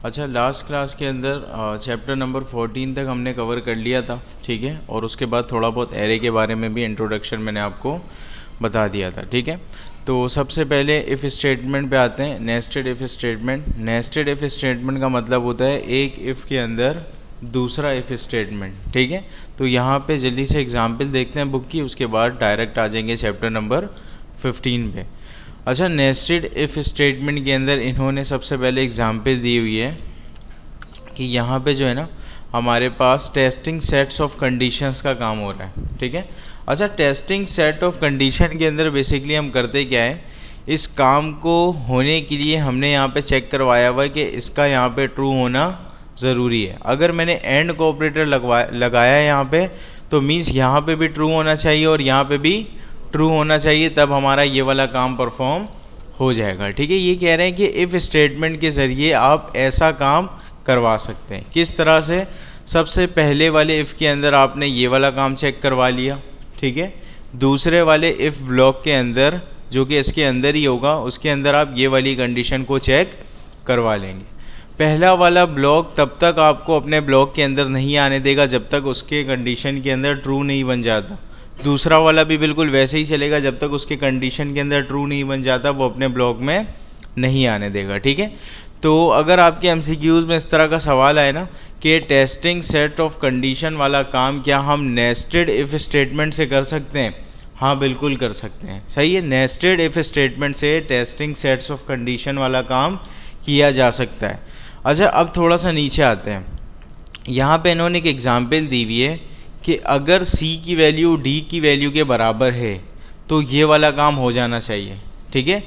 अच्छा, last class के अंदर चैप्टर नंबर 14 तक हमने कवर कर लिया था, ठीक है। और उसके बाद थोड़ा बहुत एरे के बारे में भी इंट्रोडक्शन मैंने आपको बता दिया था, ठीक है। तो सबसे पहले इफ़ स्टेटमेंट पे आते हैं, nested if statement. Nested if statement का मतलब होता है एक इफ़ के अंदर दूसरा इफ़ स्टेटमेंट, ठीक है। तो यहाँ पे जल्दी से एग्जाम्पल देखते हैं बुक की, उसके बाद डायरेक्ट आ जाएंगे चैप्टर नंबर 15 पे। अच्छा, नेस्टेड इफ़ स्टेटमेंट के अंदर इन्होंने सबसे पहले एग्जांपल दी हुई है कि यहाँ पे जो है ना हमारे पास टेस्टिंग सेट्स ऑफ कंडीशंस का काम हो रहा है, ठीक है। अच्छा, टेस्टिंग सेट ऑफ कंडीशन के अंदर बेसिकली हम करते क्या है, इस काम को होने के लिए हमने यहाँ पे चेक करवाया हुआ है कि इसका यहाँ पे ट्रू होना ज़रूरी है। अगर मैंने एंड कोऑपरेटर लगाया है यहाँ पे, तो मीन्स यहाँ पे भी ट्रू होना चाहिए और यहाँ पे भी ट्रू होना चाहिए, तब हमारा ये वाला काम परफॉर्म हो जाएगा, ठीक है। ये कह रहे हैं कि इफ़ स्टेटमेंट के ज़रिए आप ऐसा काम करवा सकते हैं। किस तरह से? सबसे पहले वाले इफ़ के अंदर आपने ये वाला काम चेक करवा लिया, ठीक है। दूसरे वाले इफ़ ब्लॉक के अंदर, जो कि इसके अंदर ही होगा, उसके अंदर आप ये वाली कंडीशन को चेक करवा लेंगे। पहला वाला ब्लॉक तब तक आपको अपने ब्लॉक के अंदर नहीं आने देगा जब तक उसके कंडीशन के अंदर ट्रू नहीं बन जाता। दूसरा वाला भी बिल्कुल वैसे ही चलेगा, जब तक उसके कंडीशन के अंदर ट्रू नहीं बन जाता वो अपने ब्लॉक में नहीं आने देगा, ठीक है। तो अगर आपके एमसीक्यूज़ में इस तरह का सवाल आए ना कि टेस्टिंग सेट ऑफ कंडीशन वाला काम क्या हम नेस्टेड इफ़ स्टेटमेंट से कर सकते हैं? हाँ, बिल्कुल कर सकते हैं, सही है। नेस्टेड इफ़ स्टेटमेंट से टेस्टिंग सेट्स ऑफ कंडीशन वाला काम किया जा सकता है। अच्छा, अब थोड़ा सा नीचे आते हैं। यहाँ पे इन्होंने एक एग्जाम्पल दी हुई है कि अगर c की वैल्यू d की वैल्यू के बराबर है तो ये वाला काम हो जाना चाहिए, ठीक है।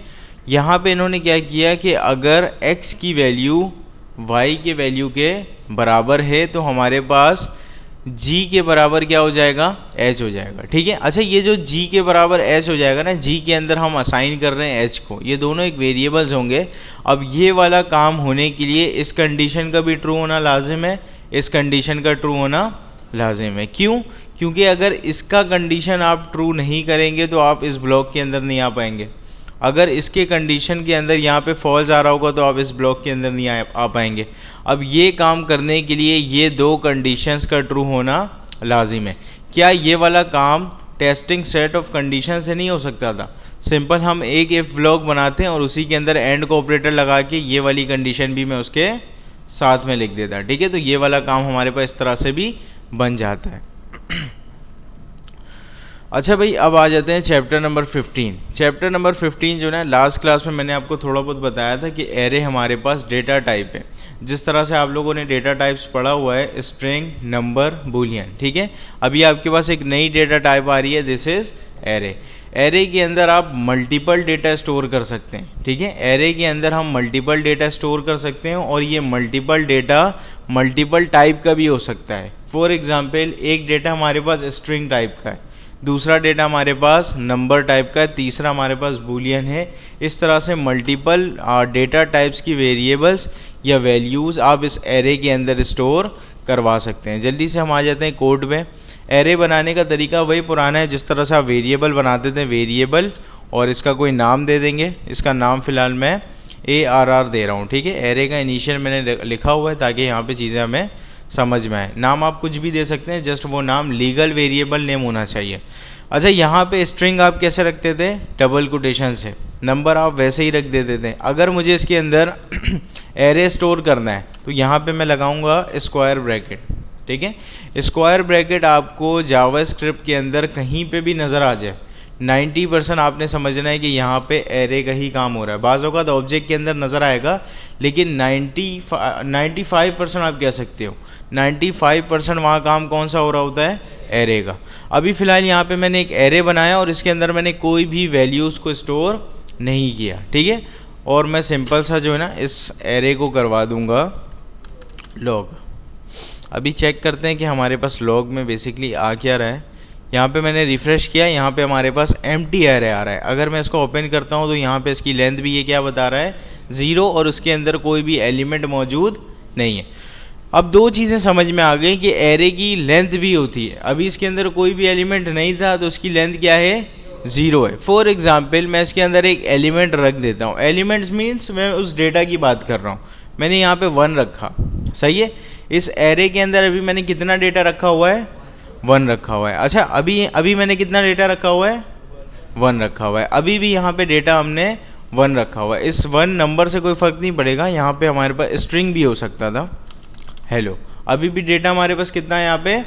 यहाँ पे इन्होंने क्या किया कि अगर x की वैल्यू y के वैल्यू के बराबर है तो हमारे पास g के बराबर क्या हो जाएगा? h हो जाएगा, ठीक है। अच्छा, ये जो g के बराबर h हो जाएगा ना, g के अंदर हम असाइन कर रहे हैं h को, ये दोनों एक वेरिएबल्स होंगे। अब ये वाला काम होने के लिए इस कंडीशन का भी ट्रू होना लाजिम है, इस कंडीशन का ट्रू होना लाजिम है। क्यों? क्योंकि अगर इसका कंडीशन आप ट्रू नहीं करेंगे तो आप इस ब्लॉक के अंदर नहीं आ पाएंगे। अगर इसके कंडीशन के अंदर यहाँ पे फॉल्स आ रहा होगा तो आप इस ब्लॉक के अंदर नहीं आ पाएंगे। अब ये काम करने के लिए ये दो कंडीशंस का ट्रू होना लाजिम है। क्या ये वाला काम टेस्टिंग सेट ऑफ कंडीशन से नहीं हो सकता था? सिंपल हम एक इफ ब्लॉक बनाते हैं और उसी के अंदर एंड को ऑपरेटर लगा के ये वाली कंडीशन भी मैं उसके साथ में लिख देता, ठीक है। तो ये वाला काम हमारे पास इस तरह से भी बन जाता है। अच्छा भाई, अब आ जाते हैं चैप्टर नंबर 15। चैप्टर नंबर 15 जो है, लास्ट क्लास में मैंने आपको थोड़ा बहुत बताया था कि एरे हमारे पास डेटा टाइप है। जिस तरह से आप लोगों ने डेटा टाइप्स पढ़ा हुआ है, स्ट्रिंग, नंबर, बूलियन, ठीक है। अभी आपके पास एक नई डेटा टाइप आ रही है, दिस इज एरे। एरे के अंदर आप मल्टीपल डेटा स्टोर कर सकते हैं, ठीक है। एरे के अंदर हम मल्टीपल डेटा स्टोर कर सकते हैं और ये मल्टीपल डेटा मल्टीपल टाइप का भी हो सकता है। फॉर एग्जाम्पल, एक डेटा हमारे पास स्ट्रिंग टाइप का है, दूसरा डेटा हमारे पास नंबर टाइप का है, तीसरा हमारे पास बूलियन है। इस तरह से मल्टीपल डेटा टाइप्स की वेरिएबल्स या वैल्यूज़ आप इस एरे के अंदर स्टोर करवा सकते हैं। जल्दी से हम आ जाते हैं कोड में। एरे बनाने का तरीका वही पुराना है जिस तरह से आप वेरिएबल बनाते थे, वेरिएबल और इसका कोई नाम दे देंगे। इसका नाम फ़िलहाल मैं ARR दे रहा हूँ, ठीक है। एरे का इनिशियल मैंने लिखा हुआ है ताकि यहाँ पे चीज़ें हमें समझ में आए। नाम आप कुछ भी दे सकते हैं, जस्ट वो नाम लीगल वेरिएबल नेम होना चाहिए। अच्छा, यहाँ पे स्ट्रिंग आप कैसे रखते थे? डबल कोटेशन से। नंबर आप वैसे ही रख देते थे। अगर मुझे इसके अंदर एरे स्टोर करना है तो यहाँ पे मैं लगाऊंगा स्क्वायर ब्रैकेट, ठीक है। स्क्वायर ब्रैकेट आपको जावास्क्रिप्ट के अंदर कहीं पे भी नज़र आ जाए, 90% आपने समझना है कि यहाँ पे एरे का ही काम हो रहा है। बाज़ों का तो ऑब्जेक्ट के अंदर नज़र आएगा, लेकिन 95% आप कह सकते हो 95% वहाँ काम कौन सा हो रहा होता है? एरे का। अभी फ़िलहाल यहाँ पे मैंने एक एरे बनाया और इसके अंदर मैंने कोई भी वैल्यूज़ को स्टोर नहीं किया, ठीक है। और मैं सिंपल सा जो है ना इस एरे को करवा दूँगा लॉग। अभी चेक करते हैं कि हमारे पास लॉग में बेसिकली आ क्या रहा है। यहाँ पे मैंने रिफ़्रेश किया, यहाँ पे हमारे पास एम्प्टी एरे आ रहा है। अगर मैं इसको ओपन करता हूँ तो यहाँ पे इसकी लेंथ भी ये क्या बता रहा है? 0, और उसके अंदर कोई भी एलिमेंट मौजूद नहीं है। अब दो चीज़ें समझ में आ गई कि एरे की लेंथ भी होती है। अभी इसके अंदर कोई भी एलिमेंट नहीं था तो उसकी लेंथ क्या है? 0 है। फॉर एग्जाम्पल, मैं इसके अंदर एक एलिमेंट रख देता हूँ। एलिमेंट्स मीन्स मैं उस डेटा की बात कर रहा हूँ। मैंने यहाँ पे 1 रखा, सही है। इस एरे के अंदर अभी मैंने कितना डेटा रखा हुआ है, 1 रखा हुआ है। अच्छा अभी मैंने कितना डेटा रखा हुआ है, 1 रखा हुआ है। अभी भी यहाँ पे डेटा हमने 1 रखा हुआ है। इस 1 नंबर से कोई फ़र्क नहीं पड़ेगा, यहाँ पे हमारे पास स्ट्रिंग भी हो सकता था, हेलो। अभी भी डेटा हमारे पास कितना है, यहाँ पे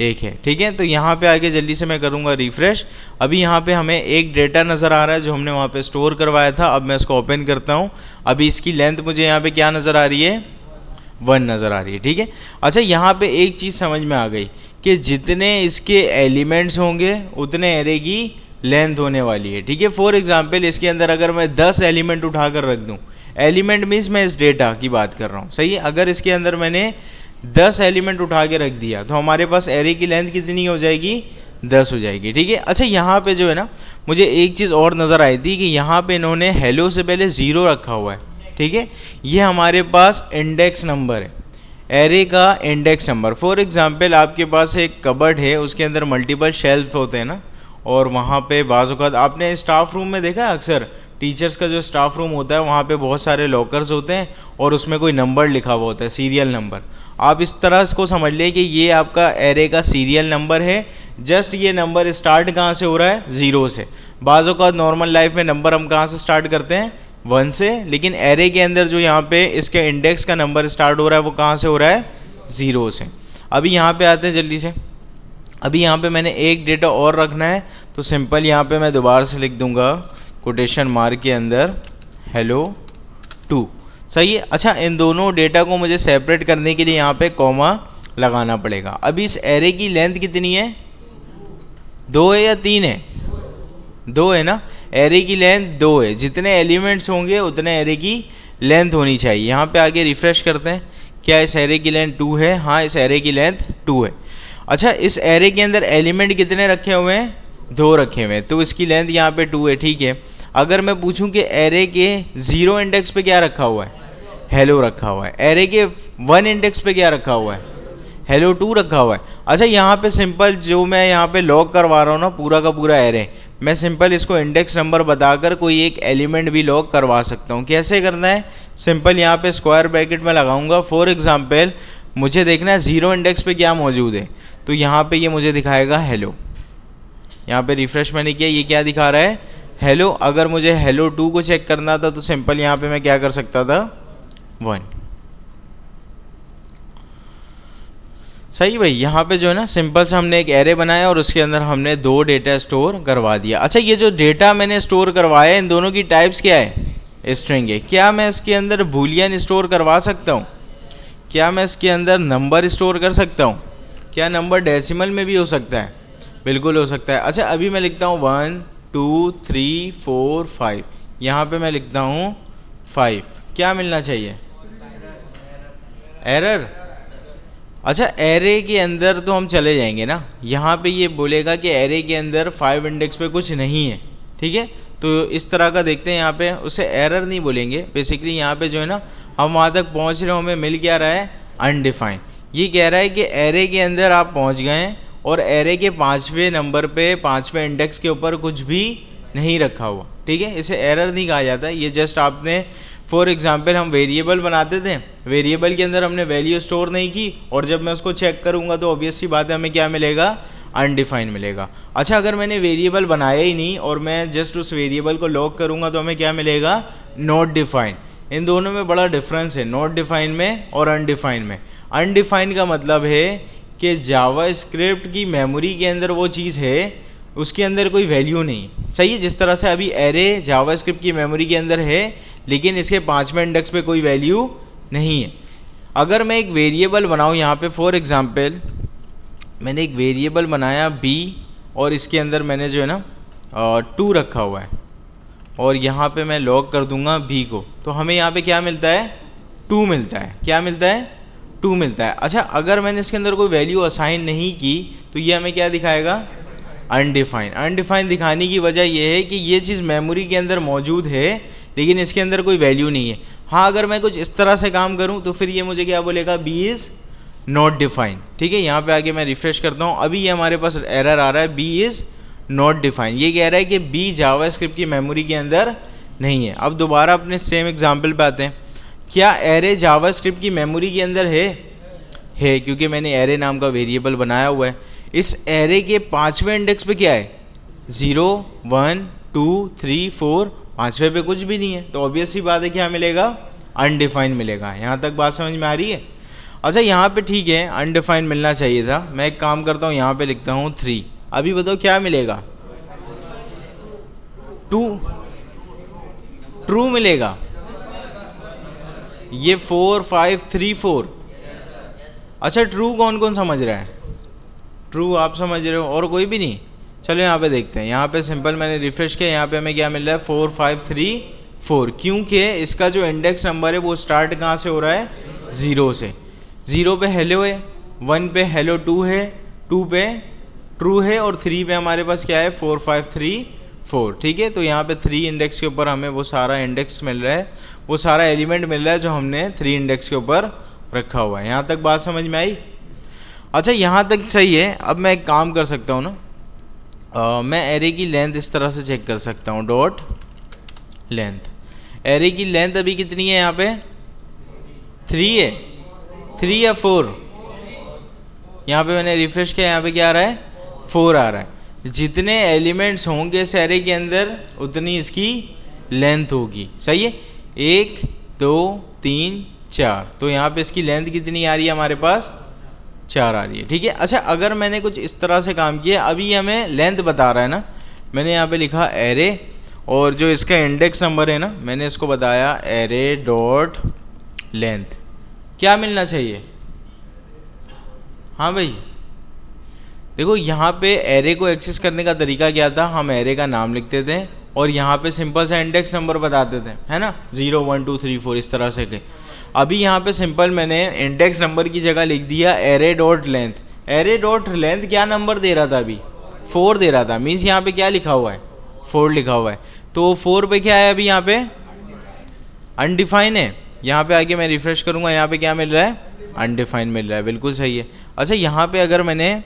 1 है, ठीक है। तो यहाँ पे आगे जल्दी से मैं करूँगा रिफ्रेश। अभी यहाँ पे हमें एक डेटा नज़र आ रहा है जो हमने वहाँ पे स्टोर करवाया था। अब मैं इसको ओपन करता हूँ। अभी इसकी लेंथ मुझे यहाँ पे क्या नज़र आ रही है, 1 नज़र आ रही है, ठीक है। अच्छा यहाँ पे एक चीज़ समझ में आ गई कि जितने इसके एलिमेंट्स होंगे उतने एरे की लेंथ होने वाली है, ठीक है। फॉर एग्जांपल इसके अंदर अगर मैं 10 एलिमेंट उठा कर रख दूँ, एलिमेंट मीन्स मैं इस डेटा की बात कर रहा हूँ, सही है। अगर इसके अंदर मैंने 10 एलिमेंट उठा के रख दिया तो हमारे पास एरे की लेंथ कितनी हो जाएगी, 10 हो जाएगी, ठीक है। अच्छा यहाँ पे जो है ना, मुझे एक चीज़ और नज़र आई थी कि यहाँ पे इन्होंने हेलो से पहले 0 रखा हुआ है, ठीक है। ये हमारे पास इंडेक्स नंबर है, एरे का इंडेक्स नंबर। फॉर एग्जांपल आपके पास एक कबर्ड है, उसके अंदर मल्टीपल शेल्फ होते हैं ना, और वहाँ पे बाज़ औक़ात आपने स्टाफ रूम में देखा है, अक्सर टीचर्स का जो स्टाफ रूम होता है वहाँ पे बहुत सारे लॉकर्स होते हैं और उसमें कोई नंबर लिखा हुआ होता है, सीरियल नंबर। आप इस तरह इसको समझ लें कि ये आपका एरे का सीरियल नंबर है। जस्ट ये नंबर स्टार्ट कहाँ से हो रहा है, 0 से। बाज़ औक़ात नॉर्मल लाइफ में नंबर हम कहाँ से स्टार्ट करते हैं, 1 से, लेकिन एरे के अंदर जो यहाँ पे इसके इंडेक्स का नंबर स्टार्ट हो रहा है वो कहाँ से हो रहा है, 0 से। अभी यहाँ पे आते हैं जल्दी से। अभी यहाँ पे मैंने एक डेटा और रखना है, तो सिंपल यहाँ पे मैं दोबारा से लिख दूंगा कोटेशन मार्क के अंदर हेलो 2, सही है। अच्छा इन दोनों डेटा को मुझे सेपरेट करने के लिए यहाँ पे कॉमा लगाना पड़ेगा। अभी इस एरे की लेंथ कितनी है, 2 है या 3 है, 2 है ना। एरे की लेंथ 2 है, जितने एलिमेंट्स होंगे उतने एरे की लेंथ होनी चाहिए। यहाँ पे आगे रिफ्रेश करते हैं, क्या इस एरे की लेंथ 2 है, हाँ इस एरे की लेंथ 2 है। अच्छा इस एरे के अंदर एलिमेंट कितने रखे हुए हैं, 2 रखे हुए हैं, तो इसकी लेंथ यहाँ पे 2 है, ठीक है। अगर मैं पूछूं कि एरे के 0 इंडेक्स पे क्या रखा हुआ है, हेलो रखा हुआ है। एरे के 1 इंडेक्स पे क्या रखा हुआ है, हेलो 2 रखा हुआ है। अच्छा यहाँ पे सिंपल जो मैं यहाँ पे लॉग करवा रहा हूँ ना पूरा का पूरा एरे, मैं सिंपल इसको इंडेक्स नंबर बताकर कोई एक एलिमेंट भी लॉग करवा सकता हूँ। कैसे करना है, सिंपल यहाँ पे स्क्वायर ब्रैकेट में लगाऊंगा। फॉर एग्जाम्पल मुझे देखना है 0 इंडेक्स पे क्या मौजूद है, तो यहाँ पे ये मुझे दिखाएगा हेलो। यहाँ पे रिफ्रेश मैंने किया, ये क्या दिखा रहा है, हेलो। अगर मुझे हेलो 2 को चेक करना था तो सिंपल यहाँ पे मैं क्या कर सकता था, 1, सही भाई। यहाँ पे जो है ना सिंपल से हमने एक एरे बनाया और उसके अंदर हमने 2 डेटा स्टोर करवा दिया। अच्छा ये जो डेटा मैंने स्टोर करवाया इन दोनों की टाइप्स क्या है, स्ट्रिंग है। क्या मैं इसके अंदर बूलियन स्टोर करवा सकता हूँ, क्या मैं इसके अंदर नंबर स्टोर कर सकता हूँ, क्या नंबर डेसिमल में भी हो सकता है, बिल्कुल हो सकता है। अच्छा अभी मैं लिखता हूँ 1 2 3 4 5, यहाँ पे मैं लिखता हूँ 5, क्या मिलना चाहिए, एरर। अच्छा एरे के अंदर तो हम चले जाएंगे ना, यहाँ पे ये बोलेगा कि एरे के अंदर 5 इंडेक्स पे कुछ नहीं है, ठीक है। तो इस तरह का देखते हैं, यहाँ पे उसे एरर नहीं बोलेंगे। बेसिकली यहाँ पे जो है ना हम वहाँ तक पहुँच रहे हो, हमें मिल क्या रहा है, अनडिफाइंड। ये कह रहा है कि एरे के अंदर आप पहुँच गए हैं और एरे के 5वें नंबर पे 5वें इंडेक्स के ऊपर कुछ भी नहीं रखा हुआ, ठीक है। इसे एरर नहीं कहा जाता, ये जस्ट आपने फॉर एग्जांपल हम वेरिएबल बनाते थे, वेरिएबल के अंदर हमने वैल्यू स्टोर नहीं की और जब मैं उसको चेक करूंगा तो ऑब्वियस सी बात है हमें क्या मिलेगा, अनडिफाइंड मिलेगा। अच्छा अगर मैंने वेरिएबल बनाया ही नहीं और मैं जस्ट उस वेरिएबल को लॉग करूंगा तो हमें क्या मिलेगा, नॉट डिफाइंड। इन दोनों में बड़ा डिफरेंस है, नॉट डिफाइंड में और अनडिफाइंड में। अनडिफाइंड का मतलब है कि जावा स्क्रिप्ट की मेमोरी के अंदर वो चीज़ है, उसके अंदर कोई वैल्यू नहीं, सही है। जिस तरह से अभी एरे जावा स्क्रिप्ट की मेमोरी के अंदर है लेकिन इसके 5वें इंडेक्स पे कोई वैल्यू नहीं है। अगर मैं एक वेरिएबल बनाऊँ यहाँ पे, फॉर एग्जांपल मैंने एक वेरिएबल बनाया b और इसके अंदर मैंने जो है ना 2 रखा हुआ है और यहाँ पे मैं लॉग कर दूंगा b को, तो हमें यहाँ पे क्या मिलता है, 2 मिलता है। क्या मिलता है, 2 मिलता है। अच्छा अगर मैंने इसके अंदर कोई वैल्यू असाइन नहीं की तो ये हमें क्या दिखाएगा, अनडिफाइंड। अनडिफाइंड दिखाने की वजह यह है कि ये चीज़ मेमोरी के अंदर मौजूद है लेकिन इसके अंदर कोई वैल्यू नहीं है। हाँ अगर मैं कुछ इस तरह से काम करूं तो फिर ये मुझे क्या बोलेगा, b इज़ नॉट डिफाइंड, ठीक है। यहाँ पे आगे मैं रिफ्रेश करता हूँ, अभी ये हमारे पास एरर आ रहा है, b इज़ नॉट डिफाइंड। ये कह रहा है कि b जावा स्क्रिप्ट की मेमोरी के अंदर नहीं है। अब दोबारा अपने सेम एग्जाम्पल पे आते हैं। क्या एरे जावास्क्रिप्ट की मेमोरी के अंदर है, क्योंकि मैंने एरे नाम का वेरिएबल बनाया हुआ है। इस एरे के 5वें इंडेक्स पे क्या है, 0 1 2 3 4, 5वें पे कुछ भी नहीं है, तो ऑब्वियस सी बात है क्या मिलेगा, अनडिफाइंड मिलेगा। यहाँ तक बात समझ में आ रही है। अच्छा यहाँ पे ठीक है अनडिफाइंड मिलना चाहिए था, मैं एक काम करता हूँ यहाँ पे लिखता हूँ 3। अभी बताओ क्या मिलेगा, ट्रू मिलेगा। ये 4 5 3 4। अच्छा ट्रू कौन कौन समझ रहा है, ट्रू आप समझ रहे हो और कोई भी नहीं। चलो यहाँ पे देखते हैं, यहाँ पे सिंपल मैंने रिफ्रेश किया, यहाँ पे हमें क्या मिल रहा है 4 5 3 4, क्योंकि इसका जो इंडेक्स नंबर है वो स्टार्ट कहाँ से हो रहा है, 0 से। 0 पे हेलो है, 1 पे हेलो 2 है, 2 पे ट्रू है और 3 पे हमारे पास क्या है 4 5 3 4। ठीक है, तो यहाँ पे 3 इंडेक्स के ऊपर हमें वो सारा इंडेक्स मिल रहा है, वो सारा एलिमेंट मिल रहा है जो हमने 3 इंडेक्स के ऊपर रखा हुआ है। यहाँ तक बात समझ में आई। अच्छा यहाँ तक सही है। अब मैं एक काम कर सकता हूँ ना, मैं एरे की लेंथ इस तरह से चेक कर सकता हूँ, डॉट लेंथ। एरे की लेंथ अभी कितनी है, यहाँ पे 3 है, 3 या 4। यहाँ पे मैंने रिफ्रेश किया, यहाँ पे क्या आ रहा है 4 आ रहा है। जितने एलिमेंट्स होंगे इस एरे के अंदर उतनी इसकी लेंथ होगी। सही है, 1 2 3 4, तो यहाँ पे इसकी लेंथ कितनी आ रही है हमारे पास, 4 आ रही है। ठीक है। अच्छा अगर मैंने कुछ इस तरह से काम किया, अभी हमें लेंथ बता रहा है ना, मैंने यहाँ पे लिखा एरे और जो इसका इंडेक्स नंबर है ना, मैंने इसको बताया एरे डॉट लेंथ। क्या मिलना चाहिए, हाँ भाई देखो यहाँ पे एरे को एक्सेस करने का तरीका क्या था, हम एरे का नाम लिखते थे और यहाँ पे सिंपल सा इंडेक्स नंबर बताते थे, है ना, 0 1 2 3 4 इस तरह से के। अभी यहाँ पे सिंपल मैंने इंडेक्स नंबर की जगह लिख दिया array dot length. Array dot length क्या नंबर दे रहा था अभी, 4 दे रहा था, मीन्स यहाँ पे क्या लिखा हुआ है, 4 लिखा हुआ है। तो 4 पे क्या है, अभी यहाँ पे अनडिफाइन है। यहाँ पे आके मैं रिफ्रेश करूँगा, यहाँ पे क्या मिल रहा है, अनडिफाइन मिल रहा है, बिल्कुल सही है। अच्छा यहाँ पे अगर मैंने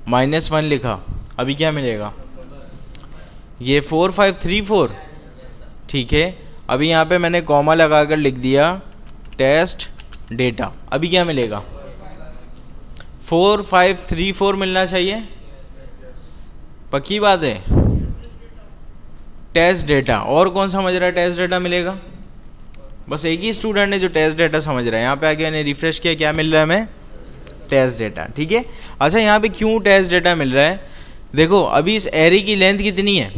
-1 लिखा, अभी क्या मिलेगा, ये 4 5 3 4। ठीक है, अभी यहाँ पे मैंने कॉमा लगाकर लिख दिया टेस्ट डेटा, अभी क्या मिलेगा 4 5 3 4 मिलना चाहिए, पक्की बात है, टेस्ट डेटा। और कौन समझ रहा है टेस्ट डेटा मिलेगा, बस एक ही स्टूडेंट है जो टेस्ट डेटा समझ रहा है। यहाँ पे आके मैंने रिफ्रेश किया, क्या मिल रहा है हमें, टेस्ट डेटा। ठीक है। अच्छा यहाँ पे क्यों टेस्ट डेटा मिल रहा है, देखो अभी इस एरे की लेंथ कितनी है,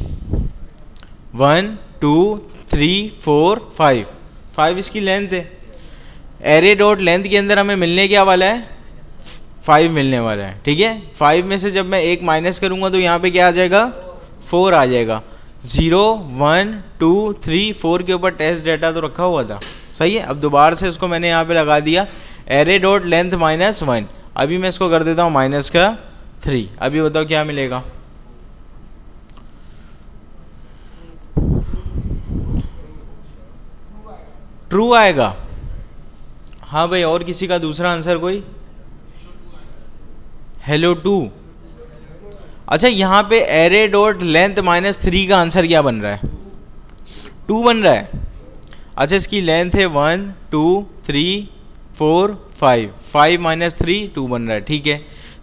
1 2 3 4 5, 5 इसकी लेंथ है। एरे डॉट लेंथ के अंदर हमें मिलने क्या वाला है, 5 मिलने वाला है। ठीक है, 5 में से जब मैं 1 माइनस करूंगा तो यहाँ पे क्या आ जाएगा, 4 आ जाएगा। 0 1 2 3 4 के ऊपर टेस्ट डेटा तो रखा हुआ था, सही है। अब दोबारा से इसको मैंने यहाँ पे लगा दिया एरे डॉट लेंथ -1। अभी मैं इसको कर देता हूँ -3। अभी बताओ क्या मिलेगा, ट्रू आएगा। हाँ भाई, और किसी का दूसरा आंसर कोई, हेलो 2। अच्छा यहाँ पे एरे डॉट लेंथ -3 का आंसर क्या बन रहा है, 2 बन रहा है। अच्छा इसकी लेंथ है 1 2 3 4 5, 5 - 3 2 बन रहा है। ठीक है,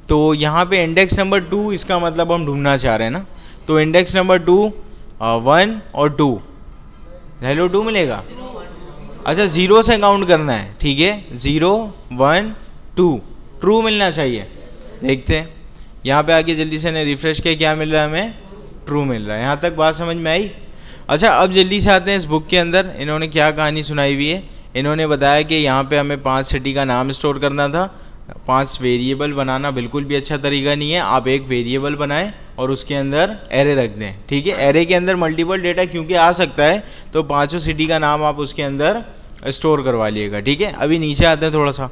तो यहाँ पे इंडेक्स नंबर 2, इसका मतलब हम ढूंढना चाह रहे हैं ना, तो इंडेक्स नंबर 2 1 और 2, हेलो 2 मिलेगा। अच्छा 0 से काउंट करना है, ठीक है, 0 1 2, ट्रू मिलना चाहिए। देखते हैं यहाँ पे आके जल्दी से ने रिफ्रेश किया, क्या मिल रहा है हमें, ट्रू मिल रहा है। यहाँ तक बात समझ में आई। अच्छा अब जल्दी से आते हैं इस बुक के अंदर, इन्होंने क्या कहानी सुनाई हुई है। इन्होंने बताया कि यहाँ पे हमें 5 सिटी का नाम स्टोर करना था। 5 वेरिएबल बनाना बिल्कुल भी अच्छा तरीका नहीं है, आप एक वेरिएबल बनाएं और उसके अंदर एरे रख दें। ठीक है, एरे के अंदर मल्टीपल डेटा क्योंकि आ सकता है, तो 5 सिटी का नाम आप उसके अंदर स्टोर करवा लिएगा। ठीक है, अभी नीचे आते हैं थोड़ा सा।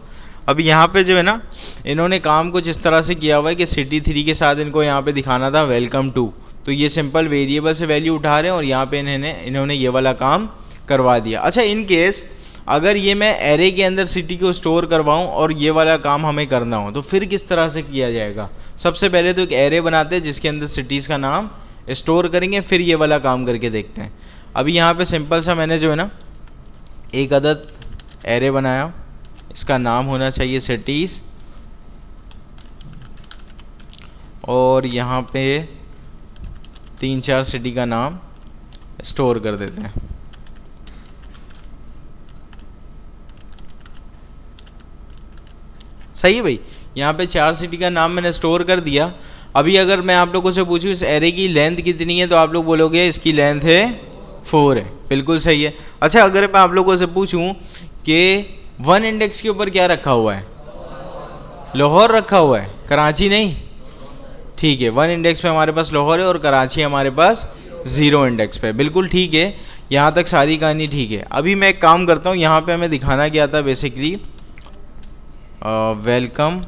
अभी यहाँ पे जो है ना, इन्होंने काम कुछ इस तरह से किया हुआ है कि सिटी 3 के साथ इनको यहाँ पे दिखाना था वेलकम टू, तो ये सिंपल वेरिएबल से वैल्यू उठा रहे हैं और यहाँ पे इन्होंने ये वाला काम करवा दिया। अच्छा इन केस अगर ये मैं एरे के अंदर सिटी को स्टोर करवाऊँ और ये वाला काम हमें करना हो तो फिर किस तरह से किया जाएगा। सबसे पहले तो एक एरे बनाते हैं जिसके अंदर सिटीज़ का नाम स्टोर करेंगे, फिर ये वाला काम करके देखते हैं। अभी यहाँ पे सिंपल सा मैंने जो है ना एक अदद एरे बनाया, इसका नाम होना चाहिए सिटीज़, और यहाँ पे 3-4 सिटी का नाम स्टोर कर देते हैं। सही है भाई, यहाँ पे 4 सिटी का नाम मैंने स्टोर कर दिया। अभी अगर मैं आप लोगों से पूछूं इस एरे की लेंथ कितनी है, तो आप लोग बोलोगे इसकी लेंथ है 4 है, बिल्कुल सही है। अच्छा, अगर मैं आप लोगों से पूछूं कि 1 इंडेक्स के ऊपर क्या रखा हुआ है, लाहौर रखा हुआ है, कराची नहीं, ठीक है। 1 इंडेक्स पे हमारे पास लाहौर है और कराची हमारे पास 0 इंडेक्स पे, बिल्कुल ठीक है। यहाँ तक सारी कहानी ठीक है। अभी मैं एक काम करता हूँ, यहाँ पे हमें दिखाना क्या था बेसिकली, वेलकम,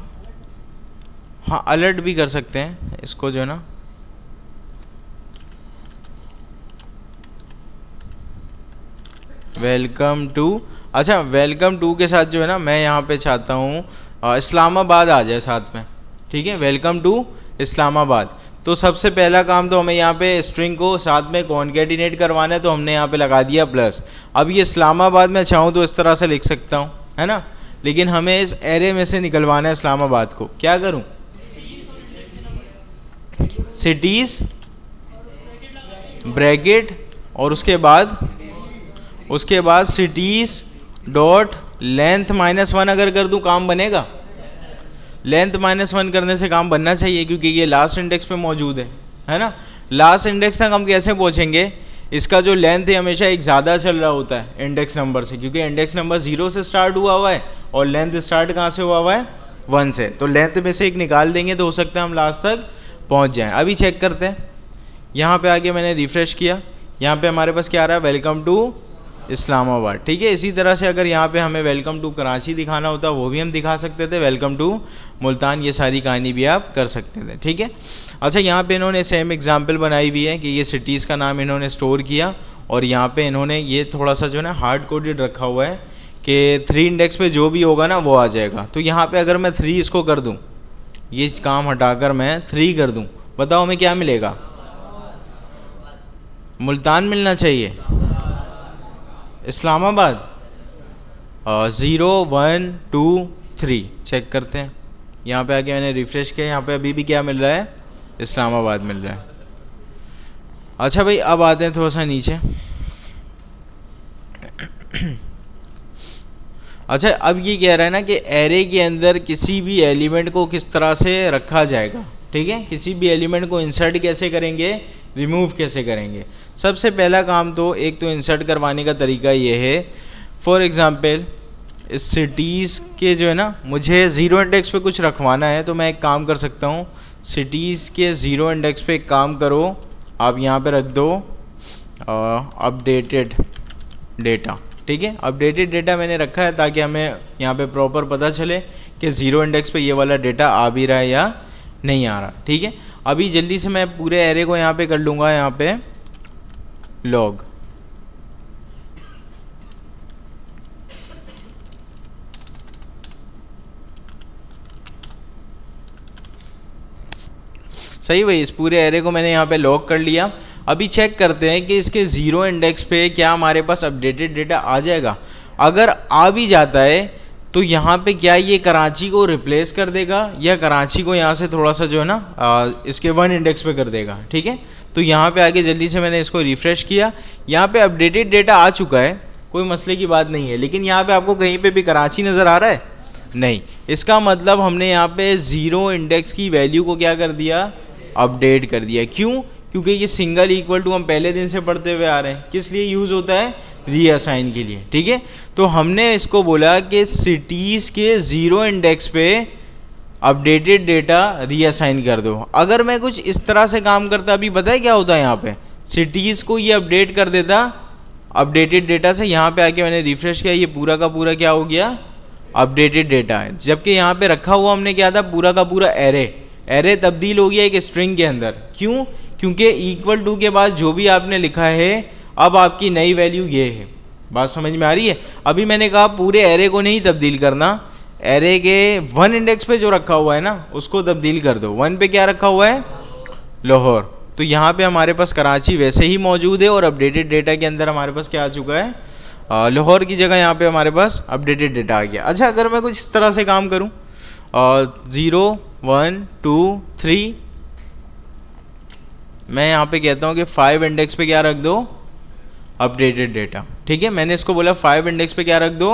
हाँ अलर्ट भी कर सकते हैं इसको जो है ना, वेलकम टू। अच्छा, वेलकम टू के साथ जो है ना मैं यहाँ पे चाहता हूँ इस्लामाबाद आ जाए साथ में, ठीक है, वेलकम टू इस्लामाबाद। तो सबसे पहला काम तो हमें यहाँ पे स्ट्रिंग को साथ में कॉन्केटिनेट करवाना है, तो हमने यहाँ पे लगा दिया प्लस। अब ये इस्लामाबाद मैं चाहूँ तो इस तरह से लिख सकता हूँ, है ना, लेकिन हमें इस एरे में से निकलवाना है इस्लामाबाद को। क्या करूँ, सिटीज़ ब्रैकेट और उसके बाद सिटीज़ डॉट लेंथ -1 अगर कर दूं काम बनेगा। लेंथ -1 करने से काम बनना चाहिए, क्योंकि ये लास्ट इंडेक्स पे मौजूद है ना। लास्ट इंडेक्स तक हम कैसे पहुंचेंगे, इसका जो लेंथ है हमेशा एक ज़्यादा चल रहा होता है इंडेक्स नंबर से, क्योंकि इंडेक्स नंबर 0 से स्टार्ट हुआ है और लेंथ स्टार्ट कहाँ से हुआ है, 1 से। तो लेंथ में से एक निकाल देंगे तो हो सकता है हम लास्ट तक पहुँच जाएँ। अभी चेक करते हैं, यहाँ पे आके मैंने रिफ़्रेश किया, यहाँ पे हमारे पास क्या आ रहा है, वेलकम टू इस्लामाबाद, ठीक है। इसी तरह से अगर यहाँ पे हमें वेलकम टू कराची दिखाना होता वो भी हम दिखा सकते थे, वेलकम टू मुल्तान, ये सारी कहानी भी आप कर सकते थे, ठीक है। अच्छा, यहाँ पे इन्होंने सेम एग्जांपल बनाई हुई है कि ये सिटीज़ का नाम इन्होंने स्टोर किया, और यहाँ पे इन्होंने ये थोड़ा सा जो है ना हार्ड कोडेड रखा हुआ है कि 3 इंडेक्स पे जो भी होगा ना वो आ जाएगा। तो यहाँ पे अगर मैं 3 इसको कर दूँ, ये काम हटाकर मैं 3 कर दूँ, बताओ हमें क्या मिलेगा, मुल्तान मिलना चाहिए, इस्लामाबाद 0 1 2 3। चेक करते हैं, यहाँ पे आके मैंने रिफ़्रेश किया, यहाँ पे अभी भी क्या मिल रहा है, इस्लामाबाद मिल रहा है। अच्छा भाई, अब आते हैं थोड़ा सा नीचे। अच्छा, अब ये कह रहा है ना कि एरे के अंदर किसी भी एलिमेंट को किस तरह से रखा जाएगा, ठीक है, किसी भी एलिमेंट को इंसर्ट कैसे करेंगे, रिमूव कैसे करेंगे। सबसे पहला काम तो एक तो इंसर्ट करवाने का तरीका ये है, फॉर एग्ज़ाम्पल इस सिटीज़ के जो है ना मुझे 0 इंडेक्स पे कुछ रखवाना है, तो मैं एक काम कर सकता हूँ, सिटीज़ के 0 इंडेक्स पे एक काम करो, आप यहाँ पे रख दो अपडेटेड डेटा, ठीक है। अपडेटेड डेटा मैंने रखा है ताकि हमें यहाँ पे प्रॉपर पता चले कि 0 इंडेक्स पे ये वाला डेटा आ भी रहा है या नहीं आ रहा, ठीक है। अभी जल्दी से मैं पूरे एरे को यहाँ पे कर लूँगा, यहाँ पे लॉग, सही भाई, इस पूरे एरे को मैंने यहाँ पे लॉग कर लिया। अभी चेक करते हैं कि इसके 0 इंडेक्स पे क्या हमारे पास अपडेटेड डेटा आ जाएगा। अगर आ भी जाता है तो यहाँ पे क्या ये कराची को रिप्लेस कर देगा, या कराची को यहाँ से थोड़ा सा जो है ना इसके 1 इंडेक्स पे कर देगा, ठीक है। तो यहाँ पे आगे जल्दी से मैंने इसको रिफ़्रेश किया, यहाँ पे अपडेटेड डेटा आ चुका है, कोई मसले की बात नहीं है, लेकिन यहाँ पे आपको कहीं पे भी कराची नज़र आ रहा है नहीं। इसका मतलब हमने यहाँ पे 0 इंडेक्स की वैल्यू को क्या कर दिया, अपडेट कर दिया। क्यों, क्योंकि ये सिंगल इक्वल टू हम पहले दिन से पढ़ते हुए आ रहे हैं, किस लिए यूज़ होता है, रीअसाइन के लिए, ठीक है। तो हमने इसको बोला कि सिटीज़ के 0 इंडेक्स पे अपडेटेड डेटा रीअसाइन कर दो। अगर मैं कुछ इस तरह से काम करता, अभी पता है क्या होता है, यहाँ पे सिटीज़ को ये अपडेट कर देता अपडेटेड डेटा से, यहाँ पे आके मैंने रिफ़्रेश किया, ये पूरा का पूरा क्या हो गया, अपडेटेड डेटा है। जबकि यहाँ पे रखा हुआ हमने क्या था, पूरा का पूरा एरे तब्दील हो गया एक स्ट्रिंग के अंदर। क्यों, क्योंकि इक्वल टू के बाद जो भी आपने लिखा है अब आपकी नई वैल्यू ये है। बात समझ में आ रही है। अभी मैंने कहा पूरे एरे को नहीं तब्दील करना, एरे के 1 इंडेक्स पे जो रखा हुआ है ना उसको तब्दील कर दो। 1 पे क्या रखा हुआ है, लाहौर, तो यहाँ पे हमारे पास कराची वैसे ही मौजूद है और अपडेटेड डेटा के अंदर हमारे पास क्या आ चुका है, लाहौर की जगह यहाँ पे हमारे पास अपडेटेड डेटा आ गया। अच्छा, अगर मैं कुछ इस तरह से काम करूँ 0 1 2 3, मैं यहाँ पे कहता हूँ कि 5 इंडेक्स पे क्या रख दो, अपडेटेड डेटा। ठीक है, मैंने इसको बोला 5 इंडेक्स पे क्या रख दो,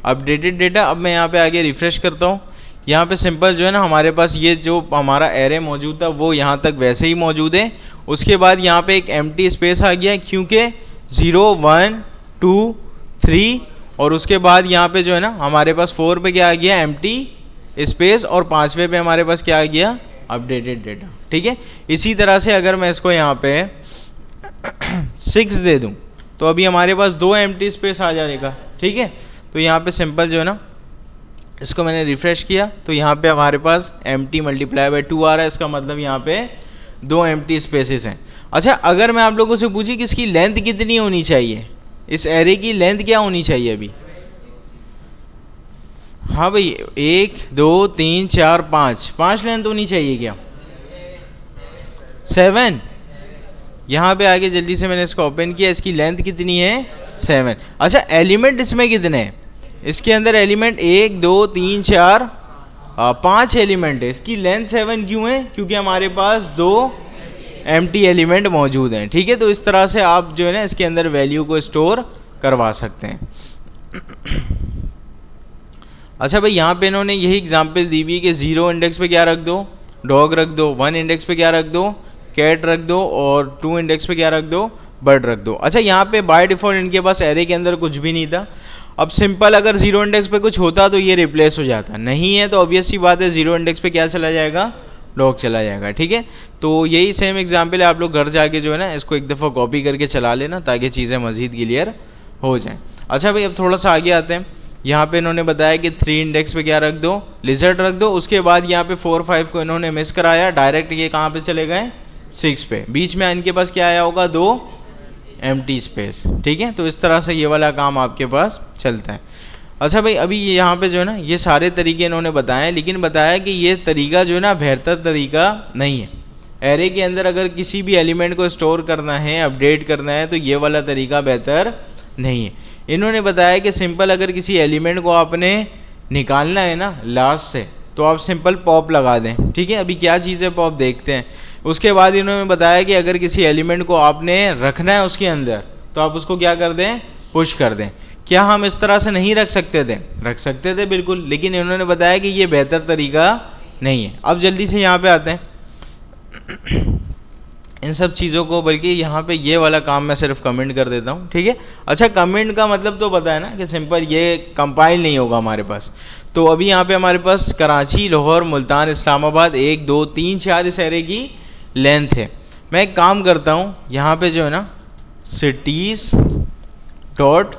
अपडेटेड डेटा। अब मैं यहाँ पे आगे रिफ्रेश करता हूँ, यहाँ पे सिंपल जो है ना हमारे पास ये जो हमारा एरे मौजूद था वो यहाँ तक वैसे ही मौजूद है। उसके बाद यहाँ पे एक एम्प्टी स्पेस आ गया क्योंकि 0 1 2 3, और उसके बाद यहाँ पे जो है ना हमारे पास 4 पे क्या आ गया, एम्प्टी स्पेस, और 5वें पे हमारे पास क्या आ गया, अपडेटेड डेटा। ठीक है, इसी तरह से अगर मैं इसको यहाँ पे 6 दे दूँ तो अभी हमारे पास 2 एम्प्टी स्पेस आ जाएगा। ठीक है, तो यहाँ पे सिंपल जो है ना इसको मैंने रिफ्रेश किया तो यहाँ पे हमारे पास एम्प्टी मल्टीप्लाई बाय 2 आ रहा है, इसका मतलब यहाँ पे 2 एम्प्टी स्पेसेस हैं। अच्छा, अगर मैं आप लोगों से पूछी कि इसकी लेंथ कितनी होनी चाहिए, इस एरे की लेंथ क्या होनी चाहिए अभी, हाँ भाई 1 2 3 4 5 लेंथ होनी चाहिए क्या, 7। यहाँ पे आगे जल्दी से मैंने इसको ओपन किया, इसकी लेंथ कितनी है, 7। अच्छा, एलिमेंट इसमें कितने हैं, इसके अंदर एलिमेंट 1 2 3 4 5 एलिमेंट है। इसकी लेंथ 7 क्यों है, क्योंकि हमारे पास 2 एम्प्टी एलिमेंट मौजूद हैं। ठीक है, तो इस तरह से आप जो है ना इसके अंदर वैल्यू को स्टोर करवा सकते हैं। अच्छा भाई, यहाँ पे इन्होंने यही एग्जाम्पल दी हुई कि 0 इंडेक्स पे क्या रख दो, डॉग रख दो, 1 इंडेक्स पे क्या रख दो, कैट रख दो, और 2 इंडेक्स पे क्या रख दो, बर्ड रख दो। अच्छा, यहाँ पे बाय डिफॉल्ट इनके पास एरे के अंदर कुछ भी नहीं था। अब सिंपल अगर 0 इंडेक्स पे कुछ होता तो ये रिप्लेस हो जाता, नहीं है तो ऑब्वियस सी बात है 0 इंडेक्स पे क्या चला जाएगा, डॉग चला जाएगा। ठीक है, तो यही सेम एग्जाम्पल है, आप लोग घर जाके जो है ना इसको एक दफ़ा कॉपी करके चला लेना ताकि चीज़ें मज़ीद क्लियर हो जाएं। अच्छा भाई, अब थोड़ा सा आगे आते हैं। यहाँ पे इन्होंने बताया कि 3 इंडेक्स पे क्या रख दो, लिजर्ड रख दो। उसके बाद यहाँ पे 4 5 को इन्होंने मिस कराया, डायरेक्ट ये कहाँ पे चले गए, 6 पे। बीच में इनके पास क्या आया होगा, 2 एम्प्टी स्पेस। ठीक है, तो इस तरह से ये वाला काम आपके पास चलता है। अच्छा भाई, अभी यहाँ पे जो है ना ये सारे तरीके इन्होंने बताए, लेकिन बताया कि ये तरीका जो है ना बेहतर तरीका नहीं है। एरे के अंदर अगर किसी भी एलिमेंट को स्टोर करना है, अपडेट करना है, तो ये वाला तरीका बेहतर नहीं है। इन्होंने बताया कि सिंपल अगर किसी एलिमेंट को आपने निकालना है ना लास्ट से, तो आप सिंपल पॉप लगा दें। ठीक है, अभी क्या चीज़ है पॉप देखते हैं। उसके बाद इन्होंने बताया कि अगर किसी एलिमेंट को आपने रखना है उसके अंदर, तो आप उसको क्या कर दें, पुश कर दें। क्या हम इस तरह से नहीं रख सकते थे, रख सकते थे बिल्कुल, लेकिन इन्होंने बताया कि ये बेहतर तरीका नहीं है। अब जल्दी से यहाँ पे आते हैं इन सब चीज़ों को, बल्कि यहाँ पे ये वाला काम मैं सिर्फ कमेंट कर देता हूँ। ठीक है, अच्छा कमेंट का मतलब तो पता है ना कि सिंपल ये कंपाइल नहीं होगा हमारे पास। तो अभी यहाँ पे हमारे पास कराची, लाहौर, मुल्तान, इस्लामाबाद 1 2 3 4 इस एरे की लेंथ है। मैं एक काम करता हूँ, यहाँ पे जो है ना सिटीज़ डॉट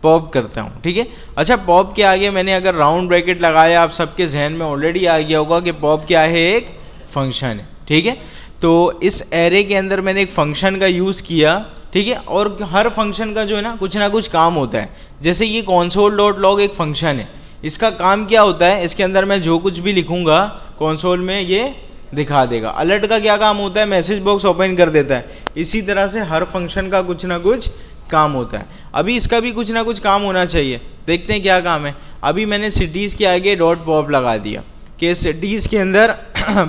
पॉप करता हूँ। ठीक है, अच्छा पॉप के आगे मैंने अगर राउंड ब्रैकेट लगाया, आप सबके जहन में ऑलरेडी आ गया होगा कि पॉप क्या है, एक फंक्शन है। ठीक है, तो इस एरे के अंदर मैंने एक फंक्शन का यूज़ किया। ठीक है, और हर फंक्शन का जो है ना कुछ काम होता है। जैसे ये console डॉट लॉग एक फंक्शन है, इसका काम क्या होता है, इसके अंदर मैं जो कुछ भी लिखूंगा कंसोल में ये दिखा देगा। अलर्ट का क्या काम होता है, मैसेज बॉक्स ओपन कर देता है। इसी तरह से हर फंक्शन का कुछ ना कुछ काम होता है। अभी इसका भी कुछ ना कुछ काम होना चाहिए, देखते हैं क्या काम है। अभी मैंने सिटीज़ के आगे डॉट पॉप लगा दिया कि सिटीज़ के अंदर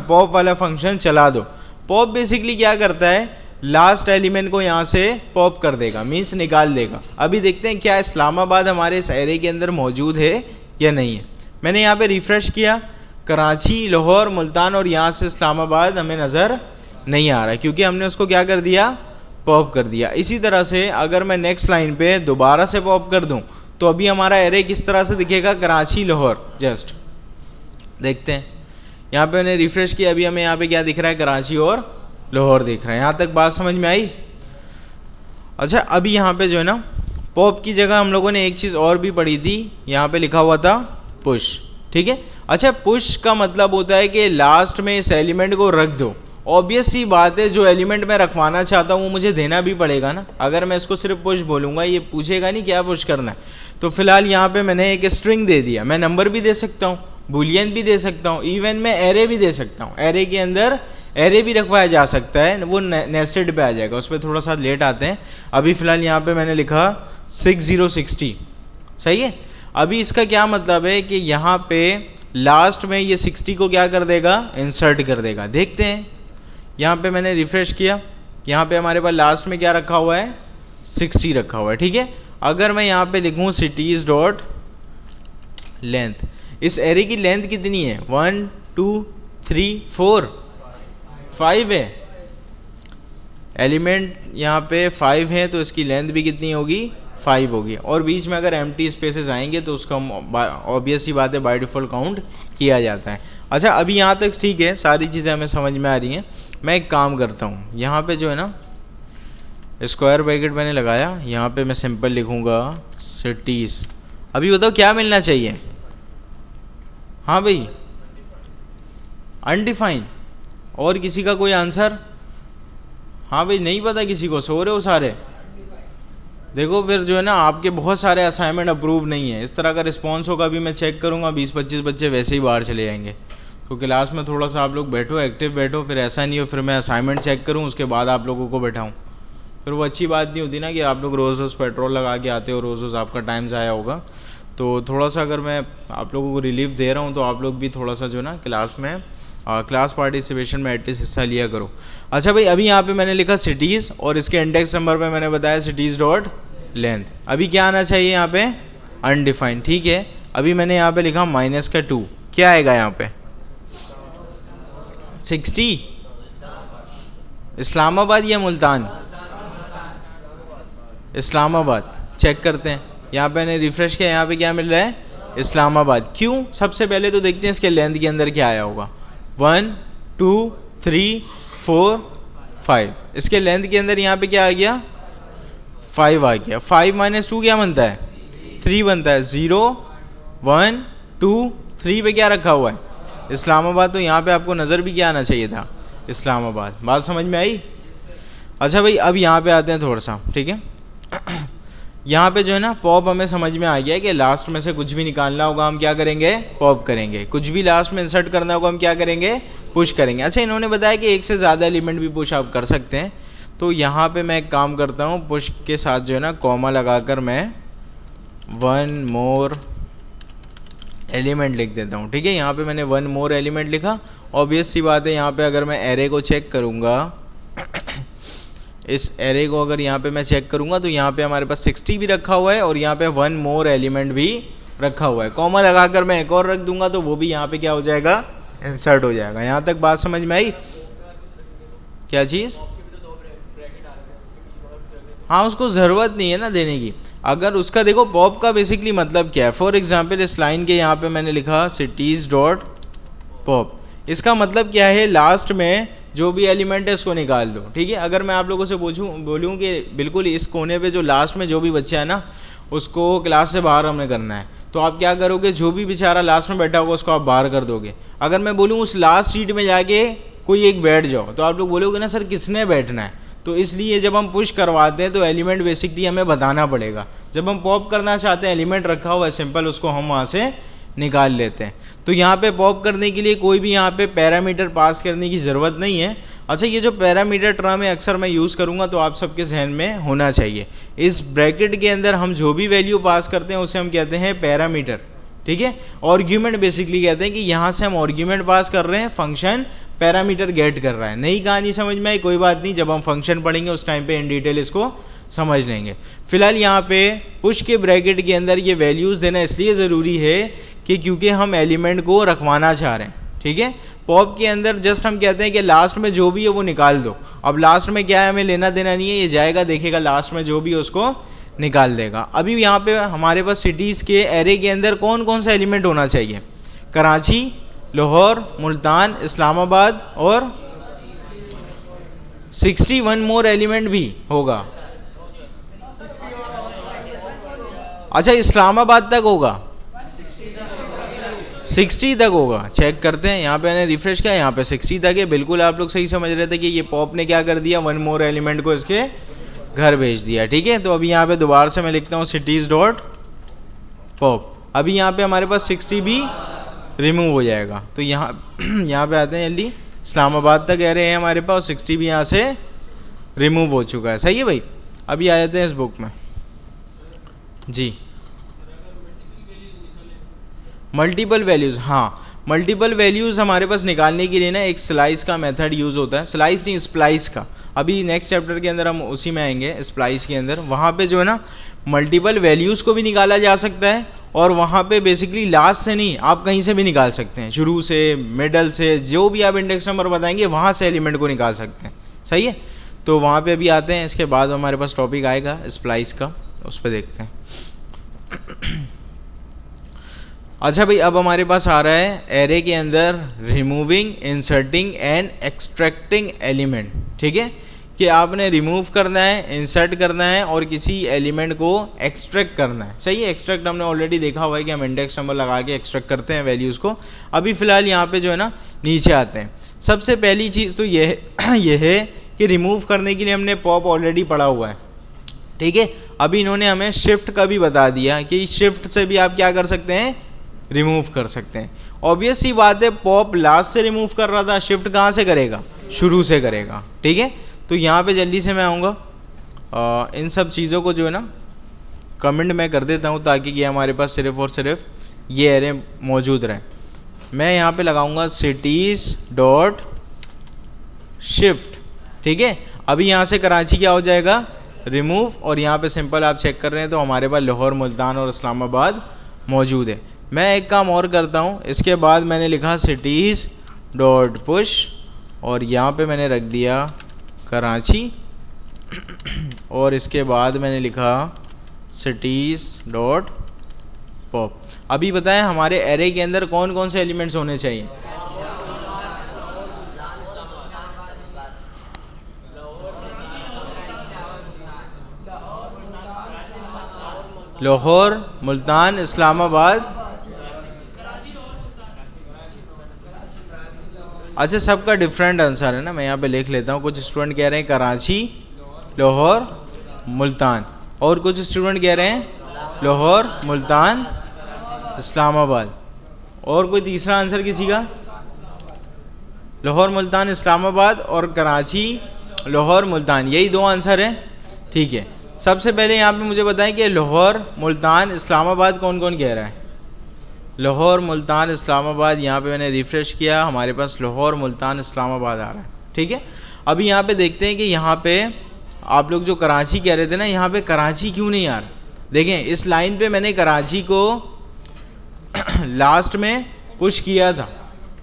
पॉप वाला फंक्शन चला दो। पॉप बेसिकली क्या करता है, लास्ट एलिमेंट को यहाँ से पॉप कर देगा, मीन्स निकाल देगा। अभी देखते हैं क्या इस्लामाबाद हमारे इस एरे के अंदर मौजूद है या नहीं है। मैंने यहाँ पे रिफ़्रेश किया, कराची, लाहौर, मुल्तान और यहाँ से इस्लामाबाद हमें नज़र नहीं आ रहा है क्योंकि हमने उसको क्या कर दिया, पॉप कर दिया। इसी तरह से अगर मैं नेक्स्ट लाइन पे दोबारा से पॉप कर दूँ तो अभी हमारा एरे किस तरह से दिखेगा, कराची, लाहौर। जस्ट देखते हैं, यहाँ पे मैंने रिफ्रेश किया, अभी हमें यहाँ पे क्या दिख रहा है, कराची और लाहौर दिख रहा है। यहाँ तक बात समझ में आई। अच्छा अभी यहाँ पे जो है ना पॉप की जगह हम लोगों ने एक चीज़ और भी पढ़ी थी, यहाँ पे लिखा हुआ था पुश। ठीक है, अच्छा पुश का मतलब होता है कि लास्ट में इस एलिमेंट को रख दो। ऑब्वियस सी बात है, जो एलिमेंट मैं रखवाना चाहता हूँ वो मुझे देना भी पड़ेगा ना। अगर मैं इसको सिर्फ पुश बोलूँगा ये पूछेगा नहीं क्या पुश करना है। तो फिलहाल यहाँ पे मैंने एक स्ट्रिंग दे दिया, मैं नंबर भी दे सकता हूँ, बुलियन भी दे सकता हूँ, इवन मैं एरे भी दे सकता हूँ। एरे के अंदर एरे भी रखवाया जा सकता है, वो नेस्टेड पे आ जाएगा, उस पर थोड़ा सा लेट आते हैं। अभी फ़िलहाल यहाँ पे मैंने लिखा 6060, सही है। अभी इसका क्या मतलब है कि यहाँ पे लास्ट में ये 60 को क्या कर देगा, इंसर्ट कर देगा। देखते हैं, यहाँ पे मैंने रिफ्रेश किया, यहाँ पे हमारे पास लास्ट में क्या रखा हुआ है, 60 रखा हुआ है, ठीक है। अगर मैं यहाँ पे लिखूँ cities डॉट लेंथ, इस एरे की लेंथ कितनी है, 1 2 3 4 5 है, एलिमेंट यहाँ पे 5 है, तो इसकी लेंथ भी कितनी होगी, 5 होगी। और बीच में अगर एम्प्टी स्पेसेस आएंगे तो उसका ऑब्वियस सी बात है बाय डिफ़ॉल्ट काउंट किया जाता है। अच्छा, अभी यहाँ तक ठीक है, सारी चीज़ें हमें समझ में आ रही हैं। मैं एक काम करता हूँ, यहाँ पे जो है ना स्क्वायर ब्रैकेट मैंने लगाया, यहाँ पे मैं सिंपल लिखूँगा सिटीज़। अभी बताओ क्या मिलना चाहिए, हाँ भाई अनडिफाइंड। और किसी का कोई आंसर, हाँ भाई नहीं पता किसी को, सो रहे हो सारे। देखो फिर जो है ना आपके बहुत सारे असाइनमेंट अप्रूव नहीं है, इस तरह का रिस्पॉन्स होगा। अभी मैं चेक करूँगा 20-25 बच्चे वैसे ही बाहर चले जाएंगे। तो क्लास में थोड़ा सा आप लोग बैठो, एक्टिव बैठो, फिर ऐसा नहीं हो फिर मैं असाइनमेंट चेक करूँ उसके बाद आप लोगों को बैठाऊँ, फिर वो अच्छी बात नहीं होती ना कि आप लोग रोज़ रोज़ पेट्रोल लगा के आते हो, रोज़ रोज़ आपका टाइम ज़ाया होगा। तो थोड़ा सा अगर मैं आप लोगों को रिलीफ दे रहा हूँ तो आप लोग भी थोड़ा सा जो ना क्लास में क्लास पार्टिसिपेशन में एटलीस्ट हिस्सा लिया करो। अच्छा भाई, अभी यहाँ पे मैंने लिखा सिटीज़ और इसके इंडेक्स नंबर पे मैंने बताया सिटीज़ डॉट लेंथ। अभी क्या आना चाहिए यहाँ पे, अनडिफाइंड, ठीक है। अभी मैंने यहाँ पे लिखा -2, क्या आएगा यहाँ पे, 60 इस्लामाबाद या मुल्तान, इस्लामाबाद। चेक करते हैं, यहाँ पे मैंने रिफ्रेश किया, यहाँ पे क्या मिल रहा है, इस्लामाबाद। क्यों, सबसे पहले तो देखते हैं इसके लेंथ के अंदर क्या आया होगा, 1 2 3 4 5। इसके लेंथ के अंदर यहाँ पे क्या आ गया, 5 आ गया। 5 - 2 क्या बनता है, 3 बनता है। 0 1 2 3 पे क्या रखा हुआ है, इस्लामाबाद। तो यहाँ पे आपको नज़र भी क्या आना चाहिए था, इस्लामाबाद। बात समझ में आई। अच्छा भाई, अब यहाँ पे आते हैं थोड़ा सा, ठीक है। यहाँ पे जो है ना पॉप हमें समझ में आ गया कि लास्ट में से कुछ भी निकालना होगा हम क्या करेंगे, पॉप करेंगे। कुछ भी लास्ट में इंसर्ट करना होगा हम क्या करेंगे, पुश करेंगे। अच्छा, इन्होंने बताया कि एक से ज़्यादा एलिमेंट भी पुश आप कर सकते हैं। तो यहाँ पे मैं एक काम करता हूँ, पुश के साथ जो है ना कॉमा लगाकर मैं 1 मोर एलिमेंट लिख देता हूँ, ठीक है। यहाँ पे मैंने 1 मोर एलिमेंट लिखा। ऑब्वियस सी बात है, यहाँ पे अगर मैं एरे को चेक करूँगा, इस एरे को अगर यहाँ पे मैं चेक करूँगा तो यहाँ पे हमारे पास 60 भी रखा हुआ है और यहाँ पे 1 मोर एलिमेंट भी रखा हुआ है। कॉमा लगाकर मैं एक और रख दूंगा तो वो भी यहाँ पे क्या हो जाएगा, इंसर्ट हो जाएगा। यहाँ तक बात समझ में आई, क्या चीज़, हाँ उसको ज़रूरत नहीं है ना देने की। अगर उसका देखो पॉप का बेसिकली मतलब क्या है। फॉर एग्जांपल इस लाइन के यहाँ पे मैंने लिखा सिटीज़ डॉट पॉप, इसका मतलब क्या है, लास्ट में जो भी एलिमेंट है उसको निकाल दो, ठीक है। अगर मैं आप लोगों से बोलूँ कि बिल्कुल इस कोने पे जो लास्ट में जो भी बच्चा है ना उसको क्लास से बाहर हमें करना है, तो आप क्या करोगे, जो भी बेचारा लास्ट में बैठा होगा उसको आप बाहर कर दोगे। अगर मैं बोलूँ उस लास्ट सीट में जाके कोई एक बैठ जाओ, तो आप लोग बोलोगे ना सर किसने बैठना है। तो इसलिए जब हम पुश करवाते हैं तो एलिमेंट बेसिकली हमें बताना पड़ेगा। जब हम पॉप करना चाहते हैं, एलिमेंट रखा हुआ है सिंपल, उसको हम वहाँ से निकाल लेते हैं। तो यहाँ पे पॉप करने के लिए कोई भी यहाँ पे पैरामीटर पास करने की ज़रूरत नहीं है। अच्छा, ये जो पैरामीटर टर्म है अक्सर मैं यूज़ करूँगा तो आप सबके जहन में होना चाहिए। इस ब्रैकेट के अंदर हम जो भी वैल्यू पास करते हैं उसे हम कहते हैं पैरामीटर, ठीक है। आर्ग्यूमेंट बेसिकली कहते हैं कि यहाँ से हम आर्ग्यूमेंट पास कर रहे हैं, फंक्शन पैरामीटर गेट कर रहा है। नई कहानी समझ में आई, कोई बात नहीं, जब हम फंक्शन पढ़ेंगे उस टाइम पे इन डिटेल इसको समझ लेंगे। फिलहाल यहाँ पे पुश के ब्रैकेट के अंदर ये वैल्यूज़ देना इसलिए ज़रूरी है कि क्योंकि हम एलिमेंट को रखवाना चाह रहे हैं, ठीक है। पॉप के अंदर जस्ट हम कहते हैं कि लास्ट में जो भी है वो निकाल दो। अब लास्ट में क्या है हमें लेना देना नहीं है, ये जाएगा देखेगा लास्ट में जो भी है उसको निकाल देगा। अभी यहाँ पे हमारे पास सिटीज़ के एरे के अंदर कौन कौन सा एलिमेंट होना चाहिए, कराची, लाहौर, मुल्तान, इस्लामाबाद और 61 मोर एलिमेंट भी होगा। अच्छा, इस्लामाबाद तक होगा, 60 तक होगा। चेक करते हैं, यहाँ पे मैंने रिफ्रेश किया, यहाँ पे 60 तक है। बिल्कुल आप लोग सही समझ रहे थे कि ये पॉप ने क्या कर दिया, 1 मोर एलिमेंट को इसके घर भेज दिया, ठीक है। तो अभी यहाँ पे दोबारा से मैं लिखता हूँ सिटीज़ डॉट पॉप। अभी यहाँ पे हमारे पास 60 भी रिमूव हो जाएगा। तो यहाँ पे आते हैं जल्दी, इस्लामाबाद तक एरे हैं हमारे पास, 60 भी यहाँ से रिमूव हो चुका है, सही है भाई। अभी आ जाते हैं इस बुक में, जी मल्टीपल वैल्यूज़, हाँ मल्टीपल वैल्यूज़ हमारे पास निकालने के लिए ना एक स्लाइस का मेथड यूज़ होता है, स्लाइस नहीं स्प्लाइस का। अभी नेक्स्ट चैप्टर के अंदर हम उसी में आएंगे, स्प्लाइस के अंदर। वहाँ पे जो है ना मल्टीपल वैल्यूज़ को भी निकाला जा सकता है, और वहाँ पे बेसिकली लास्ट से नहीं, आप कहीं से भी निकाल सकते हैं, शुरू से, मिडल से, जो भी आप इंडेक्स नंबर बताएंगे वहाँ से एलिमेंट को निकाल सकते हैं। सही है, तो वहाँ पे अभी आते हैं, इसके बाद हमारे पास टॉपिक आएगा स्प्लाइस का, उस पर देखते हैं। अच्छा भाई, अब हमारे पास आ रहा है एरे के अंदर removing, inserting and extracting element. ठीक है, कि आपने रिमूव करना है, इंसर्ट करना है और किसी एलिमेंट को एक्सट्रैक्ट करना है। सही है, एक्सट्रैक्ट हमने ऑलरेडी देखा हुआ है कि हम इंडेक्स नंबर लगा के एक्सट्रैक्ट करते हैं वैल्यूज़ को। अभी फ़िलहाल यहाँ पे जो है ना नीचे आते हैं। सबसे पहली चीज़ तो ये है कि रिमूव करने के लिए हमने पॉप ऑलरेडी पढ़ा हुआ है। ठीक है, अभी इन्होंने हमें शिफ्ट का भी बता दिया कि शिफ्ट से भी आप क्या कर सकते हैं, रिमूव कर सकते हैं। ऑब्वियस सी बात है, पॉप लास्ट से रिमूव कर रहा था, शिफ्ट कहाँ से करेगा, शुरू से करेगा। ठीक है, तो यहाँ पे जल्दी से मैं आऊँगा, इन सब चीज़ों को जो है ना कमेंट मैं कर देता हूँ, ताकि ये हमारे पास सिर्फ और सिर्फ ये एरे मौजूद रहे। मैं यहाँ पे लगाऊंगा सिटीज़ डॉट शिफ्ट। ठीक है, अभी यहाँ से कराची क्या हो जाएगा, रिमूव, और यहाँ पे सिंपल आप चेक कर रहे हैं तो हमारे पास लाहौर, मुल्तान और इस्लामाबाद मौजूद है। मैं एक काम और करता हूँ, इसके बाद मैंने लिखा सिटीज़ डॉट पुश, और यहाँ पे मैंने रख दिया कराची, और इसके बाद मैंने लिखा सिटीज़ डॉट पॉप। अभी बताएं हमारे एरे के अंदर कौन कौन से एलिमेंट्स होने चाहिए। लाहौर, मुल्तान, इस्लामाबाद। अच्छा, सबका डिफरेंट आंसर है ना, मैं यहाँ पे लिख लेता हूँ। कुछ स्टूडेंट कह रहे हैं कराची, लाहौर, मुल्तान, और कुछ स्टूडेंट कह रहे हैं लाहौर, मुल्तान, इस्लामाबाद, और कोई तीसरा आंसर किसी का, लाहौर, मुल्तान, इस्लामाबाद और कराची, लाहौर, मुल्तान, यही दो आंसर हैं। ठीक है, सबसे पहले यहाँ पे मुझे बताएं कि लाहौर, मुल्तान, इस्लामाबाद कौन कौन कह रहा है। लाहौर, मुल्तान, इस्लामाबाद, यहाँ पे मैंने रिफ़्रेश किया, हमारे पास लाहौर, मुल्तान, इस्लामाबाद आ रहा है। ठीक है, अभी यहाँ पे देखते हैं कि यहाँ पे आप लोग जो कराची कह रहे थे ना, यहाँ पे कराची क्यों नहीं आ रहा। देखें, इस लाइन पे मैंने कराची को लास्ट में पुश किया था।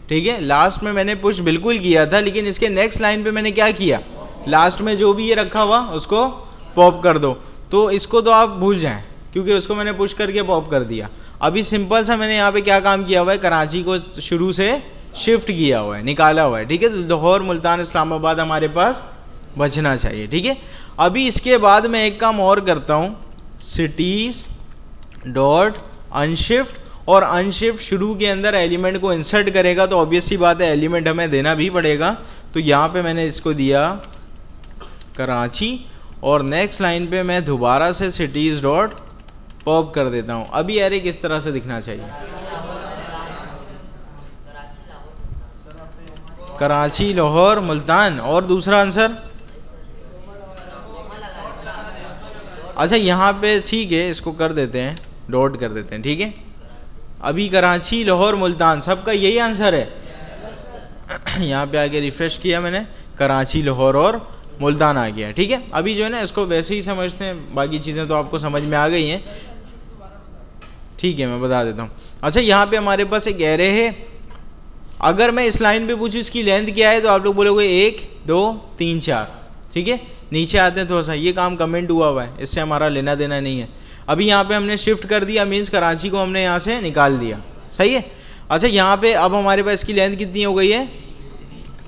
ठीक है, लास्ट में मैंने पुश बिल्कुल किया था, लेकिन इसके नेक्स्ट लाइन पे मैंने क्या किया, लास्ट में जो भी ये रखा हुआ उसको पॉप कर दो। तो इसको तो आप भूल जाएं, क्योंकि उसको मैंने पुश करके पॉप कर दिया। अभी सिंपल सा मैंने यहाँ पे क्या काम किया हुआ है, कराची को शुरू से शिफ्ट किया हुआ है, निकाला हुआ है। ठीक है, तो लाहौर, मुल्तान, इस्लामाबाद हमारे पास बचना चाहिए। ठीक है, अभी इसके बाद मैं एक काम और करता हूँ, सिटीज़ डॉट अनशिफ्ट, और अनशिफ्ट शुरू के अंदर एलिमेंट को इंसर्ट करेगा, तो ऑब्वियस सी बात है एलिमेंट हमें देना भी पड़ेगा। तो यहाँ पे मैंने इसको दिया कराची, और नेक्स्ट लाइन पे मैं दोबारा से सिटीज़ डॉट पॉप कर देता हूँ। अभी एरे किस तरह से दिखना चाहिए, कराची, लाहौर, मुल्तान, और दूसरा आंसर। अच्छा, यहाँ पे ठीक है, इसको कर देते हैं, डॉट कर देते हैं। ठीक है, अभी कराची, लाहौर, मुल्तान सबका यही आंसर है। यहाँ पे आगे रिफ्रेश किया मैंने, कराची, लाहौर और मुल्तान आ गया। ठीक है, अभी जो है ना इसको वैसे ही समझते हैं, बाकी चीज़ें तो आपको समझ में आ गई हैं। ठीक है, मैं बता देता हूँ। अच्छा, यहाँ पे हमारे पास एक एरे है, अगर मैं इस लाइन पे पूछूँ इसकी लेंथ क्या है, तो आप लोग बोलोगे 1 2 3 4। ठीक है, नीचे आते हैं थोड़ा सा, ये काम कमेंट हुआ है, इससे हमारा लेना देना नहीं है। अभी यहाँ पे हमने शिफ्ट कर दिया, मीन्स कराची को हमने यहाँ से निकाल दिया। सही है। अच्छा, यहाँ पे अब हमारे पास इसकी लेंथ कितनी हो गई है,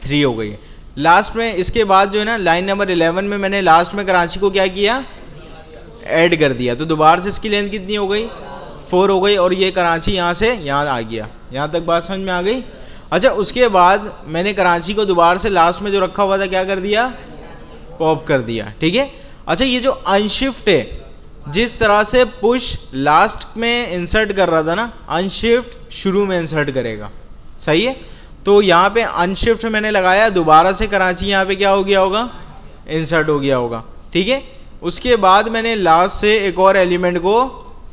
3 हो गई है। लास्ट में इसके बाद जो है ना लाइन नंबर 11 में मैंने लास्ट में कराची को क्या किया, ऐड कर दिया, तो दोबारा से इसकी लेंथ कितनी हो गई, 4 हो गई, और ये कराची यहाँ से यहाँ आ गया। यहाँ तक बात समझ में आ गई। अच्छा, उसके बाद मैंने कराची को दोबारा से लास्ट में जो रखा हुआ था क्या कर दिया, पॉप कर दिया। ठीक है। अच्छा, ये जो अनशिफ्ट है, जिस तरह से पुश लास्ट में इंसर्ट कर रहा था ना, अनशिफ्ट शुरू में इंसर्ट करेगा। सही है। तो यहाँ पे अनशिफ्ट मैंने लगाया, दोबारा से कराची यहाँ पे क्या हो गया होगा, इंसर्ट हो गया होगा। ठीक है। उसके बाद मैंने लास्ट से एक और एलिमेंट को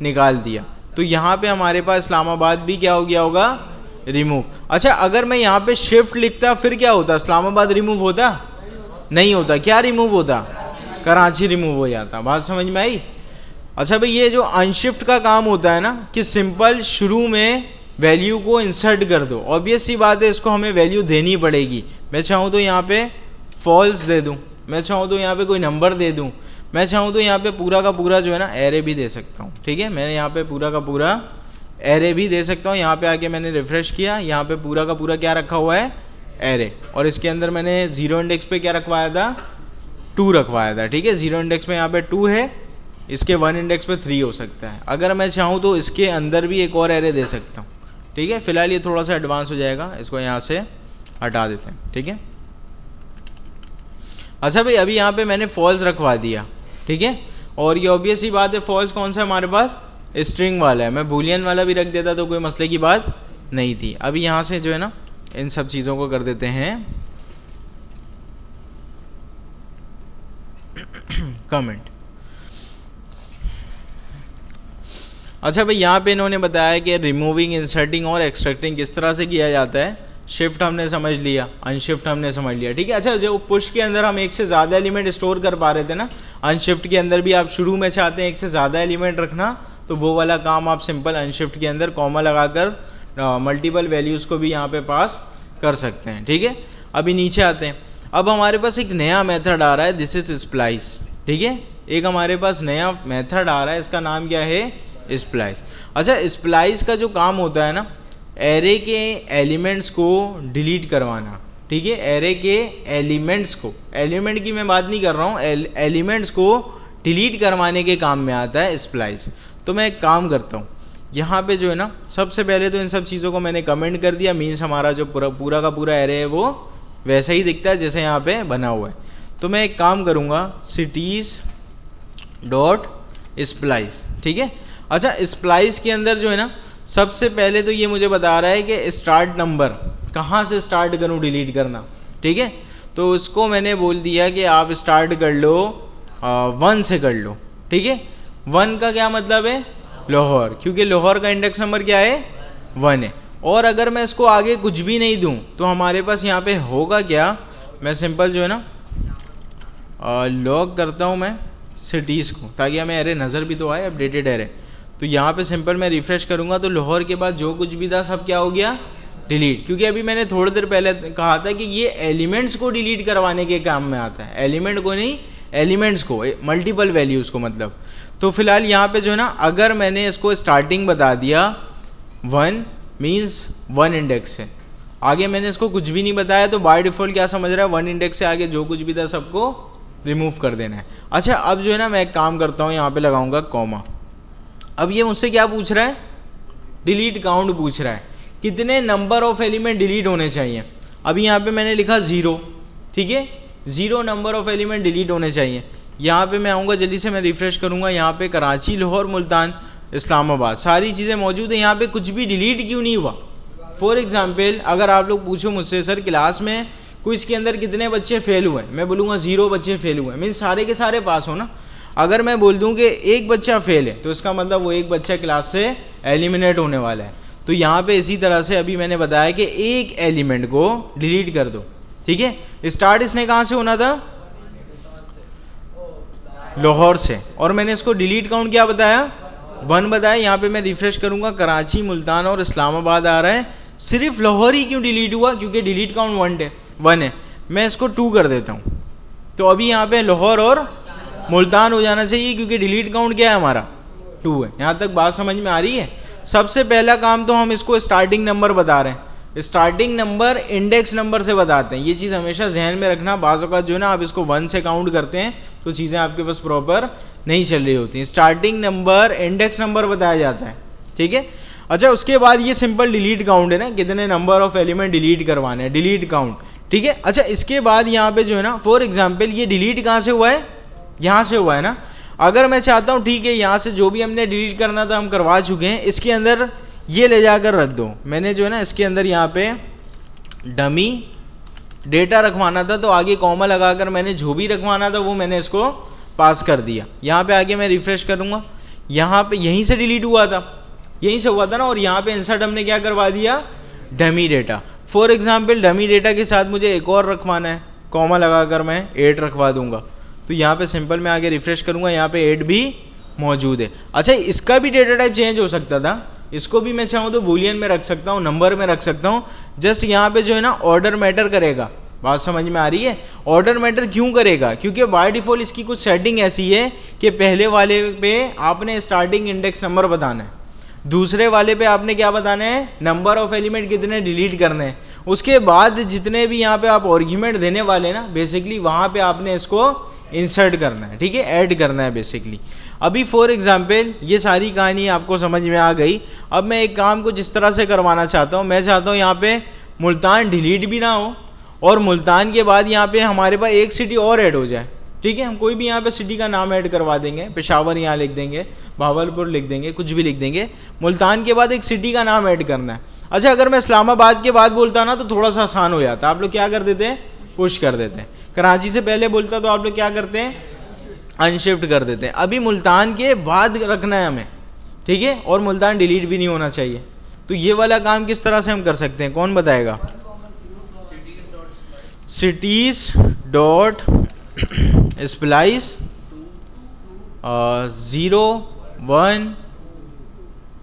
निकाल दिया, तो यहाँ पे हमारे पास इस्लामाबाद भी क्या हो गया होगा, रिमूव। अच्छा अगर मैं यहाँ पे शिफ्ट लिखता फिर क्या होता, इस्लामाबाद रिमूव होता, नहीं होता, क्या रिमूव होता, कराची रिमूव हो जाता। बात समझ में आई। अच्छा भाई ये जो अनशिफ्ट का काम होता है ना कि सिंपल शुरू में वैल्यू को इंसर्ट कर दो, ऑब्वियस सी बात है इसको हमें वैल्यू देनी पड़ेगी। मैं चाहूँ तो यहाँ पे फॉल्स दे दूँ, मैं चाहूँ तो यहाँ पे कोई नंबर दे दूँ, मैं चाहूँ तो यहाँ पे पूरा का पूरा जो है ना एरे भी दे सकता हूँ। ठीक है, मैंने यहाँ पे पूरा का पूरा एरे भी दे सकता हूँ। यहाँ पे आके मैंने रिफ्रेश किया, यहाँ पे पूरा का पूरा क्या रखा हुआ है, एरे, और इसके अंदर मैंने 0 इंडेक्स पे क्या रखवाया था, 2 रखवाया था। ठीक है, 0 इंडेक्स पे यहाँ पे 2 है, इसके 1 इंडेक्स पे 3 हो सकता है। अगर मैं चाहूँ तो इसके अंदर भी एक और एरे दे सकता हूँ। ठीक है, फिलहाल ये थोड़ा सा एडवांस हो जाएगा, इसको यहाँ से हटा देते हैं। ठीक है, अच्छा भाई अभी यहाँ पे मैंने फॉल्स रखवा दिया। ठीक है, और ये ऑब्वियस ही बात है फॉल्स कौन सा है हमारे पास, स्ट्रिंग वाला है। मैं बूलियन वाला भी रख देता तो कोई मसले की बात नहीं थी। अभी यहाँ से जो है ना इन सब चीज़ों को कर देते हैं कमेंट। अच्छा भाई यहाँ पे इन्होंने बताया कि रिमूविंग, इंसर्टिंग और एक्सट्रैक्टिंग किस तरह से किया जाता है। शिफ्ट हमने समझ लिया, अनशिफ्ट हमने समझ लिया। ठीक है, अच्छा जो पुश के अंदर हम एक से ज़्यादा एलिमेंट स्टोर कर पा रहे थे ना, अनशिफ्ट के अंदर भी आप शुरू में चाहते हैं एक से ज़्यादा एलिमेंट रखना, तो वो वाला काम आप सिंपल अनशिफ्ट के अंदर कॉमा लगाकर मल्टीपल वैल्यूज़ को भी यहाँ पे पास कर सकते हैं। ठीक है, अभी नीचे आते हैं। अब हमारे पास एक नया मेथड आ रहा है, दिस इज स्प्लाइस। ठीक है, एक हमारे पास नया मेथड आ रहा है, इसका नाम क्या है, स्प्लाइस। अच्छा स्प्लाइस का जो काम होता है ना, एरे के एलिमेंट्स को डिलीट करवाना। ठीक है, एरे के एलिमेंट्स को, एलिमेंट की मैं बात नहीं कर रहा हूँ, एलिमेंट्स को डिलीट करवाने के काम में आता है स्प्लाइस। तो मैं एक काम करता हूँ, यहाँ पे जो है ना सबसे पहले तो इन सब चीज़ों को मैंने कमेंट कर दिया, मीन्स हमारा जो पूरा का पूरा एरे है वो वैसा ही दिखता है जैसे यहाँ पे बना हुआ है। तो मैं एक काम करूँगा, cities डॉट स्प्लाइस। ठीक है, अच्छा स्प्लाइस के अंदर जो है ना सबसे पहले तो ये मुझे बता रहा है कि स्टार्ट नंबर कहाँ से स्टार्ट करूँ डिलीट करना। ठीक है, तो उसको मैंने बोल दिया कि आप स्टार्ट कर लो 1 से कर लो। ठीक है, 1 का क्या मतलब है, लाहौर, क्योंकि लाहौर का इंडेक्स नंबर क्या है, 1 है। और अगर मैं इसको आगे कुछ भी नहीं दूं तो हमारे पास यहाँ पे होगा क्या, मैं सिंपल जो है ना लॉग करता हूँ मैं सिटीज़ को, ताकि हमें एरे नज़र भी तो आए, अपडेटेड एरे। तो यहाँ पे सिंपल मैं रिफ़्रेश करूँगा तो लाहौर के बाद जो कुछ भी था सब क्या हो गया, डिलीट। क्योंकि अभी मैंने थोड़ी देर पहले कहा था कि ये एलिमेंट्स को डिलीट करवाने के काम में आता है, एलिमेंट को नहीं, एलिमेंट्स को, मल्टीपल वैल्यूज़ को मतलब। तो फिलहाल यहाँ पे जो है ना अगर मैंने इसको स्टार्टिंग बता दिया 1 मीन्स 1 इंडेक्स है, आगे मैंने इसको कुछ भी नहीं बताया, तो बाय डिफ़ॉल्ट क्या समझ रहा है, 1 इंडेक्स से आगे जो कुछ भी था सबको रिमूव कर देना है। अच्छा अब जो है ना मैं एक काम करता हूँ, यहाँ पे लगाऊंगा कॉमा। अब ये मुझसे क्या पूछ रहा है, डिलीट काउंट पूछ रहा है, कितने नंबर ऑफ एलिमेंट डिलीट होने चाहिए। अभी यहाँ पे मैंने लिखा 0। ठीक है, 0 नंबर ऑफ एलिमेंट डिलीट होने चाहिए। यहाँ पे मैं आऊँगा, जल्दी से मैं रिफ़्रेश करूँगा, यहाँ पे कराची, लाहौर, मुल्तान, इस्लामाबाद सारी चीज़ें मौजूद है, यहाँ पे कुछ भी डिलीट क्यों नहीं हुआ। फॉर एग्जाम्पल अगर आप लोग पूछो मुझसे सर क्लास में क्विज़ के अंदर कितने बच्चे फेल हुए, मैं बोलूँगा 0 बच्चे फेल हुए, मीन्स सारे के सारे पास हो ना। अगर मैं बोल दूं कि एक बच्चा फेल है तो इसका मतलब वो एक बच्चा क्लास से एलिमिनेट होने वाला है। तो यहाँ पे इसी तरह से अभी मैंने बताया कि एक एलिमेंट को डिलीट कर दो। ठीक है, स्टार्ट इसने कहाँ से होना था, लाहौर से, और मैंने इसको डिलीट काउंट क्या बताया, 1 बताया। यहाँ पे मैं रिफ्रेश करूँगा, कराची, मुल्तान और इस्लामाबाद आ रहा है, सिर्फ लाहौर ही क्यों डिलीट हुआ, क्योंकि डिलीट काउंट 1 है। मैं इसको 2 कर देता हूँ, तो अभी यहाँ पे लाहौर और मुल्तान हो जाना चाहिए, क्योंकि डिलीट काउंट क्या है हमारा, 2 है। यहाँ तक बात समझ में आ रही है। सबसे पहला काम तो हम इसको स्टार्टिंग नंबर बता रहे हैं, स्टार्टिंग नंबर इंडेक्स नंबर से बताते हैं, ये चीज़ हमेशा जहन में रखना। बाज़ औक़ात जो है ना आप इसको 1 से काउंट करते हैं तो चीज़ें आपके पास प्रॉपर नहीं चल रही होती। स्टार्टिंग नंबर इंडेक्स नंबर बताया जाता है। ठीक है, अच्छा उसके बाद ये सिंपल डिलीट काउंट है ना, कितने नंबर ऑफ एलिमेंट डिलीट करवाने हैं, डिलीट काउंट। ठीक है, अच्छा इसके बाद यहाँ पे जो है ना फॉर एग्जाम्पल ये डिलीट कहाँ से हुआ है, यहाँ से हुआ है ना। अगर मैं चाहता हूँ ठीक है यहाँ से जो भी हमने डिलीट करना था हम करवा चुके हैं, इसके अंदर ये ले जाकर रख दो। मैंने जो है ना इसके अंदर यहाँ पे डमी डेटा रखवाना था, तो आगे कॉमा लगाकर मैंने जो भी रखवाना था वो मैंने इसको पास कर दिया। यहाँ पे आगे मैं रिफ्रेश करूँगा, यहाँ पे यहीं से डिलीट हुआ था, यहीं से हुआ था ना, और यहाँ पे इंसर्ट हमने क्या करवा दिया, dummy data. For example dummy data के साथ मुझे एक और रखवाना है, कॉमा लगाकर मैं 8 रखवा दूंगा, तो यहाँ पे सिंपल मैं आगे रिफ्रेश करूंगा, यहाँ पे 8 भी मौजूद है। अच्छा, इसका भी डेटा टाइप चेंज हो सकता था, इसको भी मैं चाहूँ तो बूलियन में रख सकता हूँ, नंबर में रख सकता हूँ। जस्ट यहाँ पे जो है ना ऑर्डर मैटर करेगा। बात समझ में आ रही है? ऑर्डर मैटर क्यों करेगा? क्योंकि बाय डिफॉल्ट इसकी कुछ सेटिंग ऐसी है कि पहले वाले पे आपने स्टार्टिंग इंडेक्स नंबर बताना है, दूसरे वाले पे आपने क्या बताना है, नंबर ऑफ एलिमेंट कितने डिलीट करने हैं, उसके बाद जितने भी यहाँ पे आप आर्गुमेंट देने वाले हैं ना, बेसिकली वहाँ पे आपने इसको इंसर्ट करना है, ठीक है, ऐड करना है बेसिकली। अभी फॉर एग्जांपल ये सारी कहानी आपको समझ में आ गई। अब मैं एक काम को जिस तरह से करवाना चाहता हूँ, मैं चाहता हूँ यहाँ पे मुल्तान डिलीट भी ना हो, और मुल्तान के बाद यहाँ पे हमारे पास एक सिटी और ऐड हो जाए, ठीक है। हम कोई भी यहाँ पे सिटी का नाम ऐड करवा देंगे, पेशावर यहाँ लिख देंगे, भावलपुर लिख देंगे, कुछ भी लिख देंगे। मुल्तान के बाद एक सिटी का नाम ऐड करना है। अच्छा, अगर मैं इस्लामाबाद के बाद बोलता ना तो थोड़ा सा आसान हो जाता, आप लोग क्या कर देते हैं, पुश कर देते हैं। कराची से पहले बोलता तो आप लोग क्या करते हैं, अनशिफ्ट कर देते हैं। अभी मुल्तान के बाद रखना है हमें, ठीक है, और मुल्तान डिलीट भी नहीं होना चाहिए। तो ये वाला काम किस तरह से हम कर सकते हैं, कौन बताएगा? Cities dot splice 0 1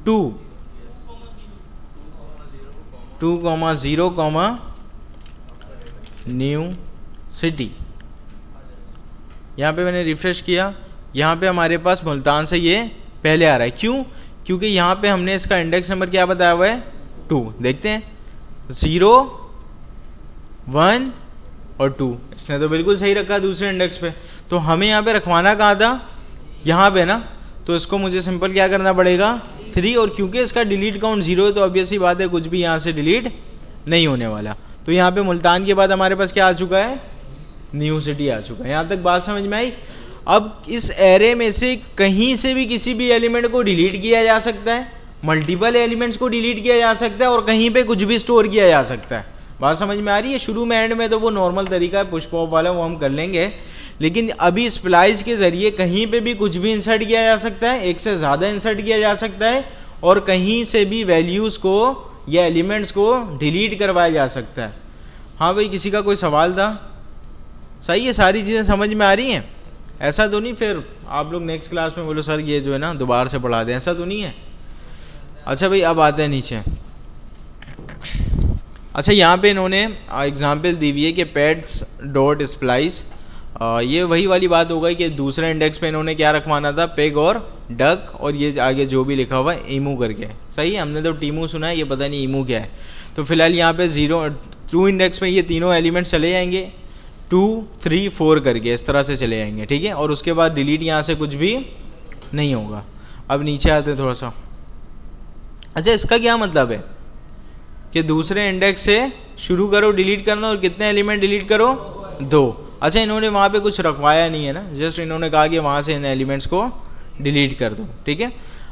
2 2,0, new city. यहाँ पे मैंने रिफ्रेश किया, यहाँ पे हमारे पास मुल्तान से ये पहले आ रहा है। क्यों? क्योंकि यहाँ पे हमने इसका इंडेक्स नंबर क्या बताया हुआ है, 2। देखते हैं 0 1 और 2, इसने तो बिल्कुल सही रखा दूसरे इंडेक्स पे। तो हमें यहाँ पे रखवाना कहाँ था, यहाँ पे ना, तो इसको मुझे सिंपल क्या करना पड़ेगा, 3। और क्योंकि इसका डिलीट काउंट 0 है तो ऑब्वियस ही बात है कुछ भी यहाँ से डिलीट नहीं होने वाला। तो यहाँ पे मुल्तान के बाद हमारे पास क्या आ चुका है, न्यू सिटी आ चुका है। यहाँ तक बात समझ में आई? अब इस एरे में से कहीं से भी किसी भी एलिमेंट को डिलीट किया जा सकता है, मल्टीपल एलिमेंट्स को डिलीट किया जा सकता है, और कहीं पे कुछ भी स्टोर किया जा सकता है। बात समझ में आ रही है? शुरू में एंड में तो वो नॉर्मल तरीका है पुश पॉप वाला, वो हम कर लेंगे, लेकिन अभी स्प्लाइस के जरिए कहीं पे भी कुछ भी इंसर्ट किया जा सकता है, एक से ज़्यादा इंसर्ट किया जा सकता है, और कहीं से भी वैल्यूज़ को या एलिमेंट्स को डिलीट करवाया जा सकता है। हाँ भाई, किसी का कोई सवाल था? सही है, सारी चीज़ें समझ में आ रही हैं? ऐसा तो नहीं फिर आप लोग नेक्स्ट क्लास में बोलो सर ये जो है ना दोबारा से पढ़ा दें, ऐसा तो नहीं है? अच्छा भाई, अब आते हैं नीचे। अच्छा, यहाँ पे इन्होंने एग्जाम्पल दी हुई है कि पेड्स डॉट स्प्लाइस, ये वही वाली बात हो गई कि दूसरे इंडेक्स पे इन्होंने क्या रखवाना था, पेग और डक, और ये आगे जो भी लिखा हुआ है ईमू करके। सही है, हमने तो टीमू सुना है, ये पता नहीं ईमू क्या है। तो फिलहाल यहाँ पे 2 इंडेक्स में ये तीनों एलिमेंट्स चले जाएंगे, 2 3 4 करके इस तरह से चले जाएंगे, ठीक है। और उसके बाद डिलीट यहाँ से कुछ भी नहीं होगा। अब नीचे आते हैं थोड़ा सा। अच्छा, इसका क्या मतलब है कि दूसरे इंडेक्स से शुरू करो डिलीट करना, और कितने एलिमेंट डिलीट करो, 2। अच्छा, इन्होंने वहाँ पे कुछ रखवाया नहीं है ना, जस्ट इन्होंने कहा कि वहाँ से इन एलिमेंट्स को डिलीट कर दो, ठीक है।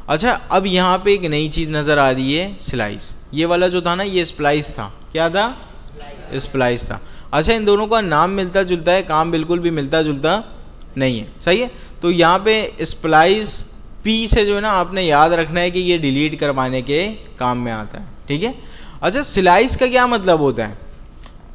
अच्छा, अब यहाँ पे एक नई चीज़ नज़र आ रही है, स्लाइस। ये वाला जो था ना, ये स्प्लाइस था। क्या था? स्प्लाइस था। अच्छा, इन दोनों का नाम मिलता जुलता है, काम बिल्कुल भी मिलता जुलता नहीं है। सही है। तो यहाँ पे स्प्लाइस पी से जो है ना आपने याद रखना है कि ये डिलीट करवाने के काम में आता है, ठीक है। अच्छा, स्लाइस का क्या मतलब होता है?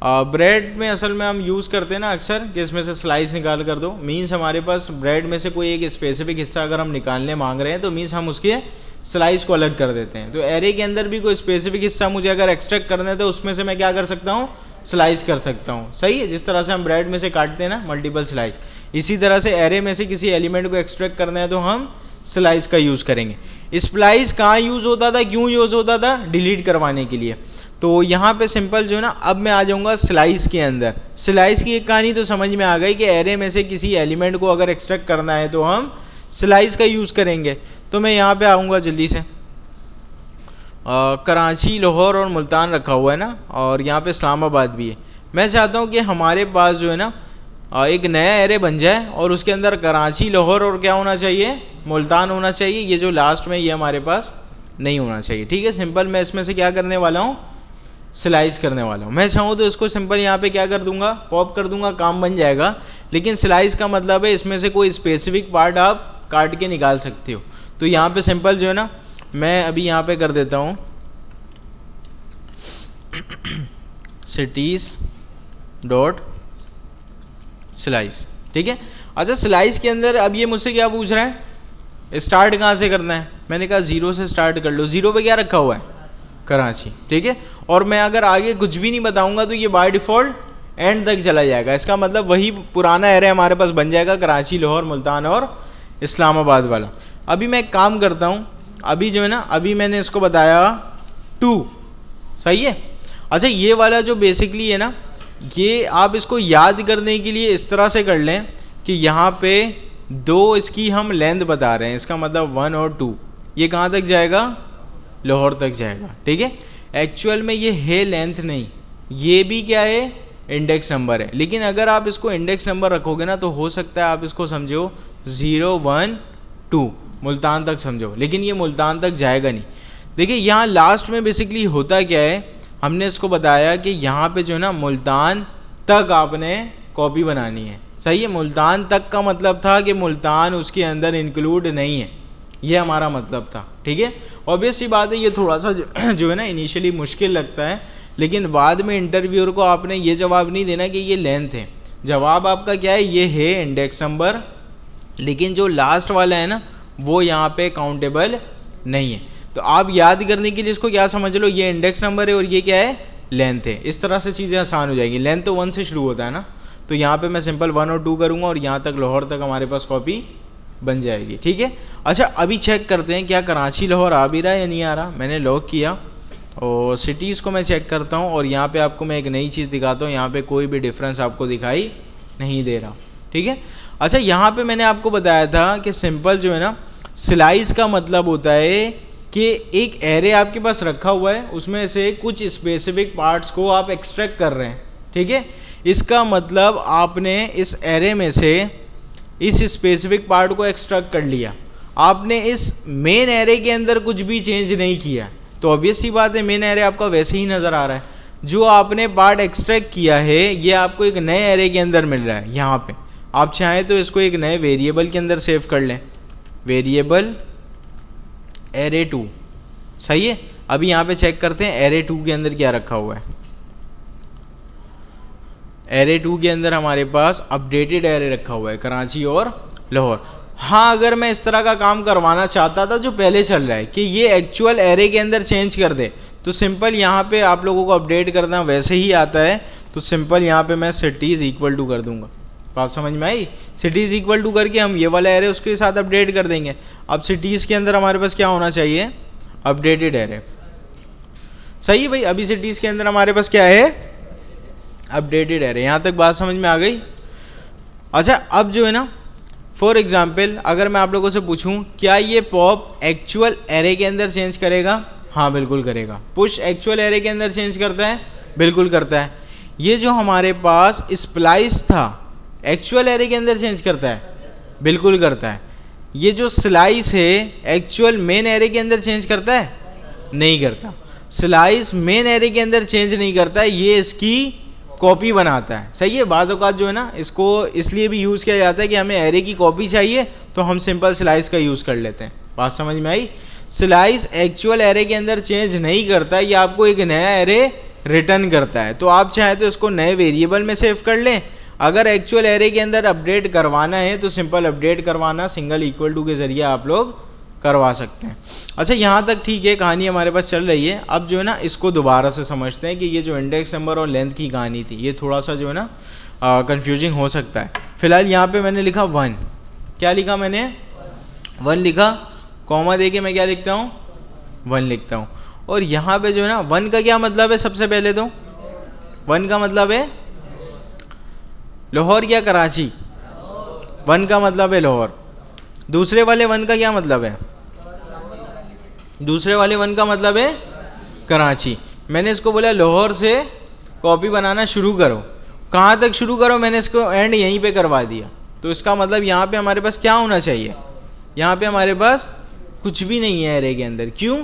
ब्रेड में असल में हम यूज़ करते हैं ना अक्सर कि इसमें से स्लाइस निकाल कर दो। मीन्स हमारे पास ब्रेड में से कोई एक स्पेसिफिक हिस्सा अगर हम निकालने मांग रहे हैं तो मीन्स हम उसके स्लाइस को अलग कर देते हैं। तो एरे के अंदर भी कोई स्पेसिफिक हिस्सा मुझे अगर एक्सट्रैक्ट करना है तो उसमें से मैं क्या कर सकता हूँ, स्लाइस कर सकता हूँ। सही है, जिस तरह से हम ब्रेड में से काटते हैं ना मल्टीपल स्लाइस, इसी तरह से एरे में से किसी एलिमेंट को एक्सट्रैक्ट करना है तो हम स्लाइस का यूज़ करेंगे। स्प्लाइस कहाँ यूज़ होता था, क्यों यूज़ होता था? डिलीट करवाने के लिए। तो यहाँ पे सिंपल जो है ना, अब मैं आ जाऊँगा स्लाइस के अंदर। स्लाइस की एक कहानी तो समझ में आ गई कि एरे में से किसी एलिमेंट को अगर एक्सट्रैक्ट करना है तो हम स्लाइस का यूज़ करेंगे। तो मैं यहाँ पे आऊँगा जल्दी से। कराची, लाहौर और मुल्तान रखा हुआ है ना, और यहाँ पे इस्लामाबाद भी है। मैं चाहता हूँ कि हमारे पास जो है ना एक नया एरे बन जाए और उसके अंदर कराची, लाहौर और क्या होना चाहिए, मुल्तान होना चाहिए। ये जो लास्ट में ये हमारे पास नहीं होना चाहिए, ठीक है। सिंपल मैं इसमें से क्या करने वाला हूँ, स्लाइस करने वाला हूँ। मैं चाहूँ तो इसको सिंपल यहाँ पे क्या कर दूंगा, पॉप कर दूंगा, काम बन जाएगा। लेकिन स्लाइस का मतलब है इसमें से कोई स्पेसिफिक पार्ट आप काट के निकाल सकते हो। तो तो यहाँ पे सिंपल जो है ना, मैं अभी यहाँ पे कर देता हूँ सिटीज डॉट स्लाइस, ठीक है। अच्छा स्लाइस के अंदर अब ये मुझसे क्या पूछ रहा है, स्टार्ट कहाँ से करना है। मैंने कहा 0 से स्टार्ट कर लो। 0 पे क्या रखा हुआ है, कराची, ठीक है। और मैं अगर आगे कुछ भी नहीं बताऊंगा तो ये बाय डिफ़ॉल्ट एंड तक चला जाएगा। इसका मतलब वही पुराना एरे हमारे पास बन जाएगा, कराची, लाहौर, मुल्तान और इस्लामाबाद वाला। अभी मैं एक काम करता हूँ, अभी जो है ना, अभी मैंने इसको बताया 2, सही है। अच्छा ये वाला जो बेसिकली है ना, ये आप इसको याद करने के लिए इस तरह से कर लें कि यहाँ पे 2 इसकी हम लेंथ बता रहे हैं, इसका मतलब 1 और 2, ये कहाँ तक जाएगा, लाहौर तक जाएगा, ठीक है। एक्चुअल में ये है लेंथ नहीं, ये भी क्या है, इंडेक्स नंबर है। लेकिन अगर आप इसको इंडेक्स नंबर रखोगे ना तो हो सकता है आप इसको समझो 0, 1, 2 मुल्तान तक समझो, लेकिन ये मुल्तान तक जाएगा नहीं। देखिए यहाँ लास्ट में बेसिकली होता क्या है, हमने इसको बताया कि यहाँ पे जो है ना मुल्तान तक आपने कॉपी बनानी है, सही है। मुल्तान तक का मतलब था कि मुल्तान उसके अंदर इंक्लूड नहीं है, ये हमारा मतलब था, ठीक है। ऑब्वियस सी बात है ये थोड़ा सा जो है ना इनिशियली मुश्किल लगता है, लेकिन बाद में इंटरव्यूअर को आपने ये जवाब नहीं देना कि ये लेंथ है। जवाब आपका क्या है, ये है इंडेक्स नंबर, लेकिन जो लास्ट वाला है ना वो यहाँ पे काउंटेबल नहीं है। तो आप याद करने के लिए इसको क्या समझ लो, ये इंडेक्स नंबर है और ये क्या है, लेंथ है। इस तरह से चीज़ें आसान हो जाएगी। लेंथ तो 1 से शुरू होता है ना, तो यहाँ पे मैं सिंपल 1 और 2 करूँगा और यहाँ तक लाहौर तक हमारे पास कॉपी बन जाएगी, ठीक है। अच्छा अभी चेक करते हैं क्या कराची लाहौर आ भी रहा है या नहीं आ रहा। मैंने लॉक किया और सिटीज़ को मैं चेक करता हूँ और यहाँ पे आपको मैं एक नई चीज़ दिखाता हूँ, यहाँ पे कोई भी डिफरेंस आपको दिखाई नहीं दे रहा, ठीक है। अच्छा यहाँ पे मैंने आपको बताया था कि सिंपल जो है ना, स्लाइस का मतलब होता है कि एक एरे आपके पास रखा हुआ है, उसमें से कुछ स्पेसिफिक पार्ट्स को आप एक्सट्रैक्ट कर रहे हैं, ठीक है। इसका मतलब आपने इस एरे में से इस स्पेसिफिक पार्ट को एक्सट्रैक्ट कर लिया, आपने इस मेन एरे के अंदर कुछ भी चेंज नहीं किया, तो ऑब्वियस सी बात है मेन एरे आपका वैसे ही नज़र आ रहा है। जो आपने पार्ट एक्सट्रैक्ट किया है ये आपको एक नए एरे के अंदर मिल रहा है। यहाँ पे आप चाहें तो इसको एक नए वेरिएबल के अंदर सेव कर लें, वेरिएबल एरे 2, सही है। अभी यहाँ पे चेक करते हैं एरे 2 के अंदर क्या रखा हुआ है। एरे 2 के अंदर हमारे पास अपडेटेड एरे रखा हुआ है, कराची और लाहौर। हाँ अगर मैं इस तरह का काम करवाना चाहता था जो पहले चल रहा है कि ये एक्चुअल एरे के अंदर चेंज कर दे, तो सिंपल यहाँ पे आप लोगों को अपडेट करना वैसे ही आता है, तो सिंपल यहाँ पे मैं सिटीज़ इक्वल टू कर दूंगा। बात समझ में आई, सिटीज़ इक्वल टू करके हम ये वाला एरे उसके साथ अपडेट कर देंगे। अब सिटीज़ के अंदर हमारे पास क्या होना चाहिए, अपडेटेड एरे, सही है भाई। अभी सिटीज़ के अंदर हमारे पास क्या है, अपडेटेड एरे। यहाँ तक बात समझ में आ गई। अच्छा अब जो है ना, फॉर एग्जाम्पल अगर मैं आप लोगों से पूछूं क्या ये पॉप एक्चुअल एरे के अंदर चेंज करेगा, हाँ बिल्कुल करेगा। पुश एक्चुअल एरे के अंदर चेंज करता है, बिल्कुल करता है। ये जो हमारे पास स्प्लाइस था एक्चुअल एरे के अंदर चेंज करता है, बिल्कुल करता है। ये जो स्लाइस है एक्चुअल मेन एरे के अंदर चेंज करता है, नहीं करता। स्लाइस मेन एरे के अंदर चेंज नहीं करता है, ये इसकी कॉपी बनाता है, सही है। बाद औक़ात जो है ना इसको इसलिए भी यूज़ किया जाता है कि हमें एरे की कॉपी चाहिए तो हम सिंपल स्लाइस का यूज़ कर लेते हैं। बात समझ में आई। स्लाइस एक्चुअल एरे के अंदर चेंज नहीं करता, ये आपको एक नया एरे रिटर्न करता है। तो आप चाहें तो इसको नए वेरिएबल में सेव कर लें। अगर एक्चुअल एरे के अंदर अपडेट करवाना है तो सिंपल अपडेट करवाना सिंगल इक्वल टू के ज़रिए आप लोग करवा सकते हैं। अच्छा यहाँ तक ठीक है, कहानी हमारे पास चल रही है। अब जो है ना इसको दोबारा से समझते हैं कि ये जो इंडेक्स नंबर और लेंथ की कहानी थी ये थोड़ा सा जो है ना कंफ्यूजिंग हो सकता है। फिलहाल यहाँ पे मैंने लिखा 1, क्या लिखा मैंने 1 लिखा, कॉमा दे के मैं क्या लिखता हूँ 1 लिखता हूँ। और यहाँ पे जो है ना 1 का क्या मतलब है, सबसे पहले तो 1 का मतलब है लाहौर या कराची, 1 का मतलब है लाहौर। दूसरे वाले 1 का क्या मतलब है, दूसरे वाले 1 का मतलब है कराची। मैंने इसको बोला लाहौर से कॉपी बनाना शुरू करो, कहाँ तक शुरू करो, मैंने इसको एंड यहीं पे करवा दिया। तो इसका मतलब यहाँ पे हमारे पास क्या होना चाहिए, यहाँ पे हमारे पास कुछ भी नहीं है एरे के अंदर। क्यों,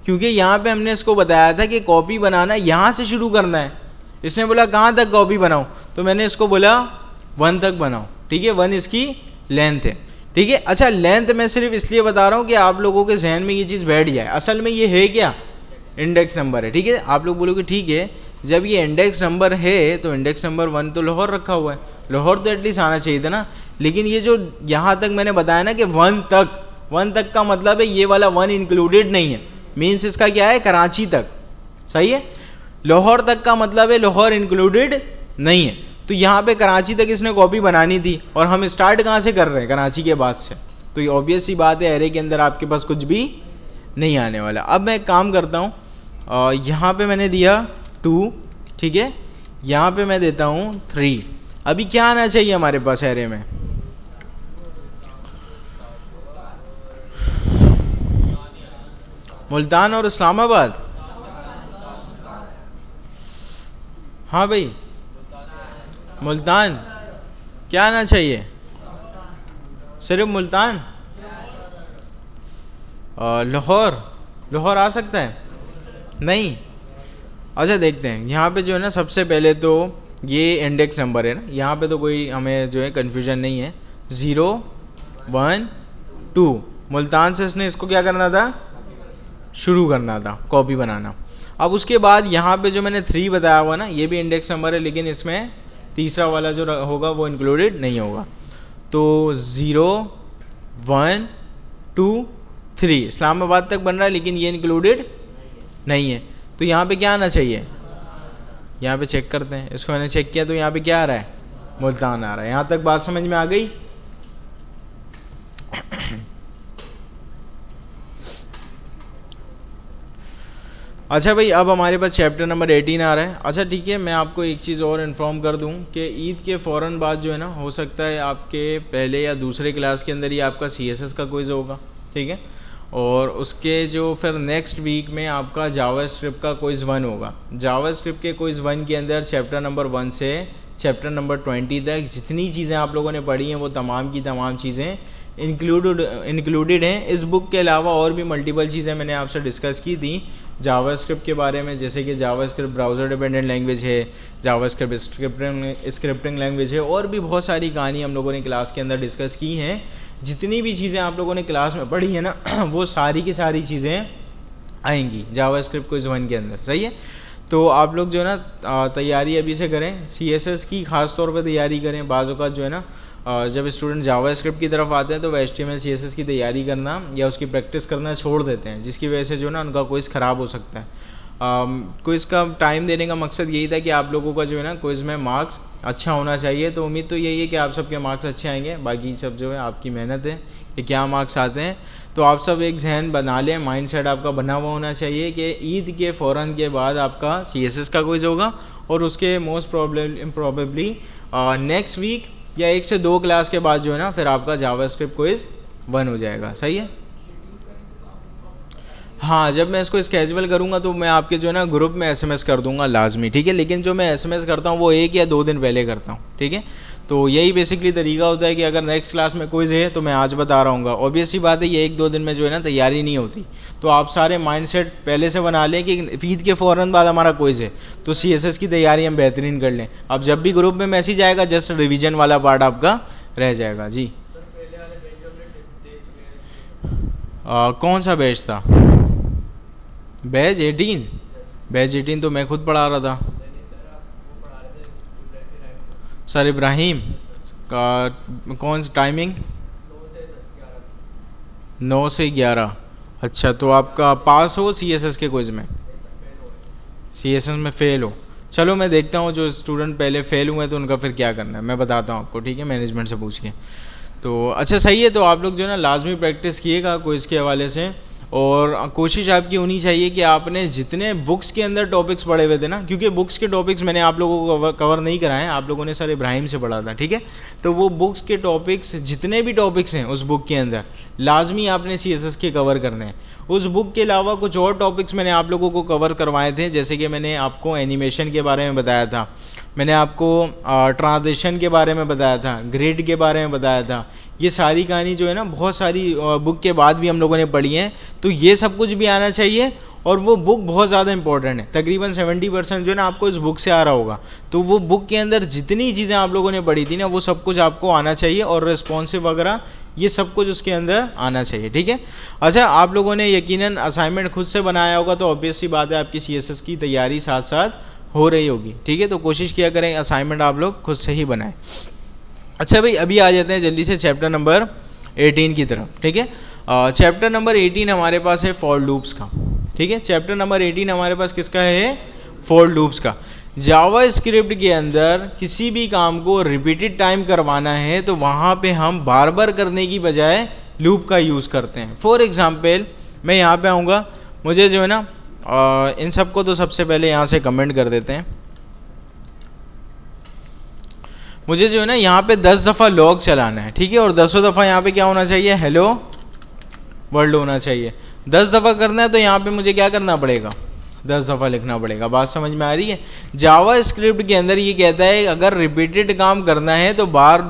क्योंकि यहाँ पे हमने इसको बताया था कि कॉपी बनाना यहाँ से शुरू करना है। इसने बोला कहाँ तक कॉपी बनाऊँ, तो मैंने इसको बोला 1 तक बनाओ, ठीक है। 1 इसकी लेंथ है, ठीक है। अच्छा लेंथ मैं सिर्फ इसलिए बता रहा हूँ कि आप लोगों के जहन में ये चीज़ बैठ जाए, असल में ये है क्या, इंडेक्स नंबर है। ठीक है, आप लोग बोलोगे ठीक है जब ये इंडेक्स नंबर है तो इंडेक्स नंबर 1 तो लाहौर रखा हुआ है, लाहौर तो एटलीस्ट आना चाहिए था ना। लेकिन ये जो यहाँ तक मैंने बताया ना कि 1 तक का मतलब है ये वाला 1 इंक्लूडेड नहीं है, मीन्स इसका क्या है, कराची तक, सही है। लाहौर तक का मतलब है लाहौर इंक्लूडेड नहीं है। तो यहाँ पे कराची तक इसने कॉपी बनानी थी और हम स्टार्ट कहाँ से कर रहे हैं, कराची के बाद से। तो ये ऑब्वियस सी बात है एरे के अंदर आपके पास कुछ भी नहीं आने वाला। अब मैं एक काम करता हूँ, यहाँ पे मैंने दिया 2, ठीक है, यहाँ पे मैं देता हूँ 3। अभी क्या आना चाहिए हमारे पास एरे में, मुल्तान और इस्लामाबाद। हाँ भाई मुल्तान क्या आना चाहिए, सिर्फ मुल्तान। लाहौर आ सकता है नहीं। अच्छा देखते हैं, यहाँ पे जो है ना सबसे पहले तो ये इंडेक्स नंबर है ना, यहाँ पे तो कोई हमें जो है कन्फ्यूजन नहीं है। 0 1 2 मुल्तान से इसने इसको क्या करना था, शुरू करना था, कॉपी बनाना। अब उसके बाद यहाँ पे जो मैंने 3 बताया हुआ ना, ये भी इंडेक्स नंबर है लेकिन इसमें तीसरा वाला जो होगा वो इंक्लूडेड नहीं होगा। तो 0 1 2 3 इस्लामाबाद तक बन रहा है लेकिन ये इंक्लूडेड नहीं है। तो यहाँ पे क्या आना चाहिए, यहाँ पे चेक करते हैं, इसको मैंने चेक किया तो यहाँ पे क्या आ रहा है, मुल्तान आ रहा है। यहाँ तक बात समझ में आ गई। अच्छा भाई अब हमारे पास चैप्टर नंबर 18 आ रहा है। अच्छा ठीक है, मैं आपको एक चीज़ और इन्फॉर्म कर दूं कि ईद के फ़ौरन बाद जो है ना, हो सकता है आपके पहले या दूसरे क्लास के अंदर ही आपका CSS का क्विज़ होगा, ठीक है। और उसके जो फिर नेक्स्ट वीक में आपका जावास्क्रिप्ट का क्विज़ 1 होगा। जावास्क्रिप्ट के क्विज़ 1 के अंदर चैप्टर नंबर 1 से चैप्टर नंबर 20 तक जितनी चीज़ें आप लोगों ने पढ़ी हैं वो तमाम की तमाम चीज़ें इंक्लूडेड हैं। इस बुक के अलावा और भी मल्टीपल चीज़ें मैंने आपसे डिस्कस की थी जावास्क्रिप्ट के बारे में, जैसे कि जावास्क्रिप्ट ब्राउज़र डिपेंडेंट लैंग्वेज है, जावास्क्रिप्ट स्क्रिप्टिंग लैंग्वेज है, और भी बहुत सारी कहानी हम लोगों ने क्लास के अंदर डिस्कस की हैं। जितनी भी चीज़ें आप लोगों ने क्लास में पढ़ी है ना वो सारी की सारी चीज़ें आएंगी जावास्क्रिप्ट क्विज़ 1 के अंदर, सही है। तो आप लोग जो है ना तैयारी अभी से करें, CSS की ख़ास तौर पे तैयारी करें। बाज़ औक़ात जो है ना जब स्टूडेंट जावास्क्रिप्ट की तरफ आते हैं तो वह HTML CSS की तैयारी करना या उसकी प्रैक्टिस करना छोड़ देते हैं, जिसकी वजह से जो है ना उनका क्विज़ ख़राब हो सकता है। क्विज़ का टाइम देने का मकसद यही था कि आप लोगों का जो है ना क्विज़ में मार्क्स अच्छा होना चाहिए। तो उम्मीद तो यही है कि आप सबके मार्क्स अच्छे आएंगे, बाकी सब जो है आपकी मेहनत है कि क्या मार्क्स आते हैं। तो आप सब एक जहन बना लें, माइंड सेट आपका बना हुआ होना चाहिए कि ईद के फ़ौरन के बाद आपका CSS का क्विज़ होगा और उसके मोस्ट प्रॉबेबली नेक्स्ट वीक या 1 से 2 क्लास के बाद जो है ना फिर आपका जावास्क्रिप्ट क्विज़ 1 हो जाएगा, सही है। हाँ जब मैं इसको स्केजुअल करूँगा तो मैं आपके जो है ना ग्रुप में SMS कर दूंगा लाजमी, ठीक है। लेकिन जो मैं SMS करता हूँ वो 1 या 2 दिन पहले करता हूँ, ठीक है। तो यही बेसिकली तरीका होता है कि अगर नेक्स्ट क्लास में क्विज़ है तो मैं आज बता रहा हूँ। ऑब्वियस सी बात है ये 1-2 दिन में जो है ना तैयारी नहीं होती, तो आप सारे माइंडसेट पहले से बना लें कि ईद के फ़ौरन बाद हमारा क्विज़ है तो CSS की तैयारी हम बेहतरीन कर लें। अब जब भी ग्रुप में मैसेज आएगा जस्ट रिविज़न वाला पार्ट आपका रह जाएगा। जी कौन सा बैच था, बैच 18 तो मैं खुद पढ़ा रहा था सर इब्राहिम का। कौन सा टाइमिंग, 9 से 11। अच्छा तो आपका पास हो CSS के क्विज़ में, CSS में फ़ेल हो। चलो मैं देखता हूँ जो स्टूडेंट पहले फ़ेल हुए तो उनका फिर क्या करना है मैं बताता हूँ आपको, ठीक है, मैनेजमेंट से पूछ के। तो अच्छा सही है, तो आप लोग जो है ना लाजमी प्रैक्टिस किएगा क्विज़ के हवाले से। और कोशिश आपकी होनी चाहिए कि आपने जितने बुक्स के अंदर टॉपिक्स पढ़े हुए थे ना, क्योंकि बुक्स के टॉपिक्स मैंने आप लोगों को कवर नहीं कराए, आप लोगों ने सर इब्राहिम से पढ़ा था, ठीक है। तो वो बुक्स के टॉपिक्स जितने भी टॉपिक्स हैं उस बुक के अंदर लाजमी आपने CSS के कवर करने हैं। उस बुक के अलावा कुछ और टॉपिक्स मैंने आप लोगों को कवर करवाए थे, जैसे कि मैंने आपको एनिमेशन के बारे में बताया था, मैंने आपको ट्रांजिशन के बारे में बताया था, ग्रिड के बारे में बताया था। ये सारी कहानी जो है ना बहुत सारी बुक के बाद भी हम लोगों ने पढ़ी है। तो ये सब कुछ भी आना चाहिए और वो बुक बहुत ज़्यादा इंपॉर्टेंट है, तकरीबन 70% जो है ना आपको इस बुक से आ रहा होगा। तो वो बुक के अंदर जितनी चीज़ें आप लोगों ने पढ़ी थी ना वो सब कुछ आपको आना चाहिए और रिस्पॉन्सिव वगैरह ये सब कुछ उसके अंदर आना चाहिए, ठीक है। अच्छा, आप लोगों ने यकीनन असाइनमेंट खुद से बनाया होगा, तो ऑब्वियस सी बात है आपकी CSS की तैयारी साथ साथ हो रही होगी, ठीक है। तो कोशिश किया करें असाइनमेंट आप लोग खुद से ही बनाएं। अच्छा भाई, अभी आ जाते हैं जल्दी से चैप्टर नंबर 18 की तरफ, ठीक है। चैप्टर नंबर 18 हमारे पास है फॉर लूप्स का, ठीक है। चैप्टर नंबर 18 हमारे पास किसका है? फॉर लूप्स का। जावा स्क्रिप्ट के अंदर किसी भी काम को रिपीटेड टाइम करवाना है तो वहाँ पे हम बार बार करने की बजाय लूप का यूज़ करते हैं। फॉर एग्जाम्पल, मैं यहाँ पे आऊँगा, मुझे जो है ना इन सबको तो सबसे पहले यहाँ से कमेंट कर देते हैं। मुझे जो है ना यहाँ पे 10 दफ़ा लॉग चलाना है, ठीक है, और 10 दफ़ा यहाँ पे क्या होना चाहिए? हेलो वर्ल्ड होना चाहिए। 10 दफ़ा करना है तो यहाँ पे मुझे क्या करना पड़ेगा? 10 दफ़ा लिखना पड़ेगा। बात समझ में आ रही है? जावा स्क्रिप्ट के अंदर ये कहता है अगर रिपीटेड काम करना है तो बार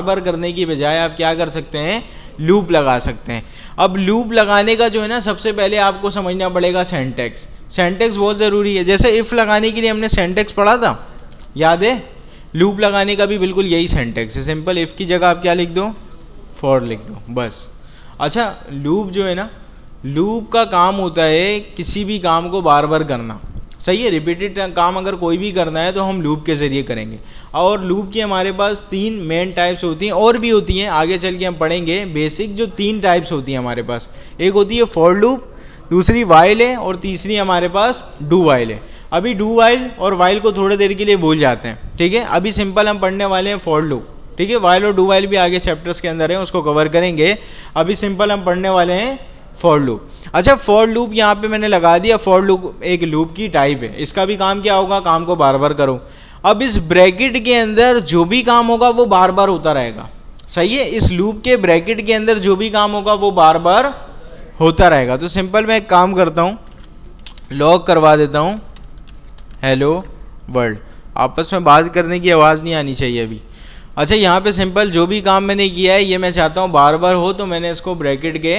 बार करने की बजाय आप क्या कर सकते हैं? लूप लगा सकते हैं। अब लूप लगाने का जो है ना, सबसे पहले आपको समझना पड़ेगा सिंटैक्स। सिंटैक्स बहुत ज़रूरी है। जैसे इफ़ लगाने के लिए हमने सिंटैक्स पढ़ा था, याद है? लूप लगाने का भी बिल्कुल यही सिंटैक्स है। सिंपल इफ़ की जगह आप क्या लिख दो? फॉर लिख दो, बस। अच्छा, लूप जो है ना, लूप का काम होता है किसी भी काम को बार बार करना, सही है। रिपीटेड काम अगर कोई भी करना है तो हम लूप के ज़रिए करेंगे। और लूप की हमारे पास 3 मेन टाइप्स होती हैं, और भी होती हैं, आगे चल के हम पढ़ेंगे। बेसिक जो 3 टाइप्स होती हैं हमारे पास, एक होती है फॉर लूप, दूसरी वाइल है, और तीसरी हमारे पास डू वाइल है। अभी डू वाइल और वाइल को थोड़ी देर के लिए भूल जाते हैं, ठीक है। अभी सिंपल हम पढ़ने वाले हैं फॉर लूप, ठीक है। वाइल और डू वाइल भी आगे चैप्टर्स के अंदर है, उसको कवर करेंगे। अभी सिंपल हम पढ़ने वाले हैं फॉर लूप। अच्छा, फॉर लूप यहाँ पे मैंने लगा दिया। फॉर लूप एक लूप की टाइप है। इसका भी काम क्या होगा? काम को बार बार करो। अब इस ब्रैकेट के अंदर जो भी काम होगा वो बार बार होता रहेगा, सही है। इस लूप के ब्रैकेट के अंदर जो भी काम होगा वो बार बार होता रहेगा। तो सिंपल मैं एक काम करता हूँ, लॉग करवा देता हूँ हेलो वर्ल्ड। आपस में बात करने की आवाज़ नहीं आनी चाहिए अभी। अच्छा, यहाँ पे सिंपल जो भी काम मैंने किया है ये मैं चाहता हूँ बार बार हो, तो मैंने इसको ब्रैकेट के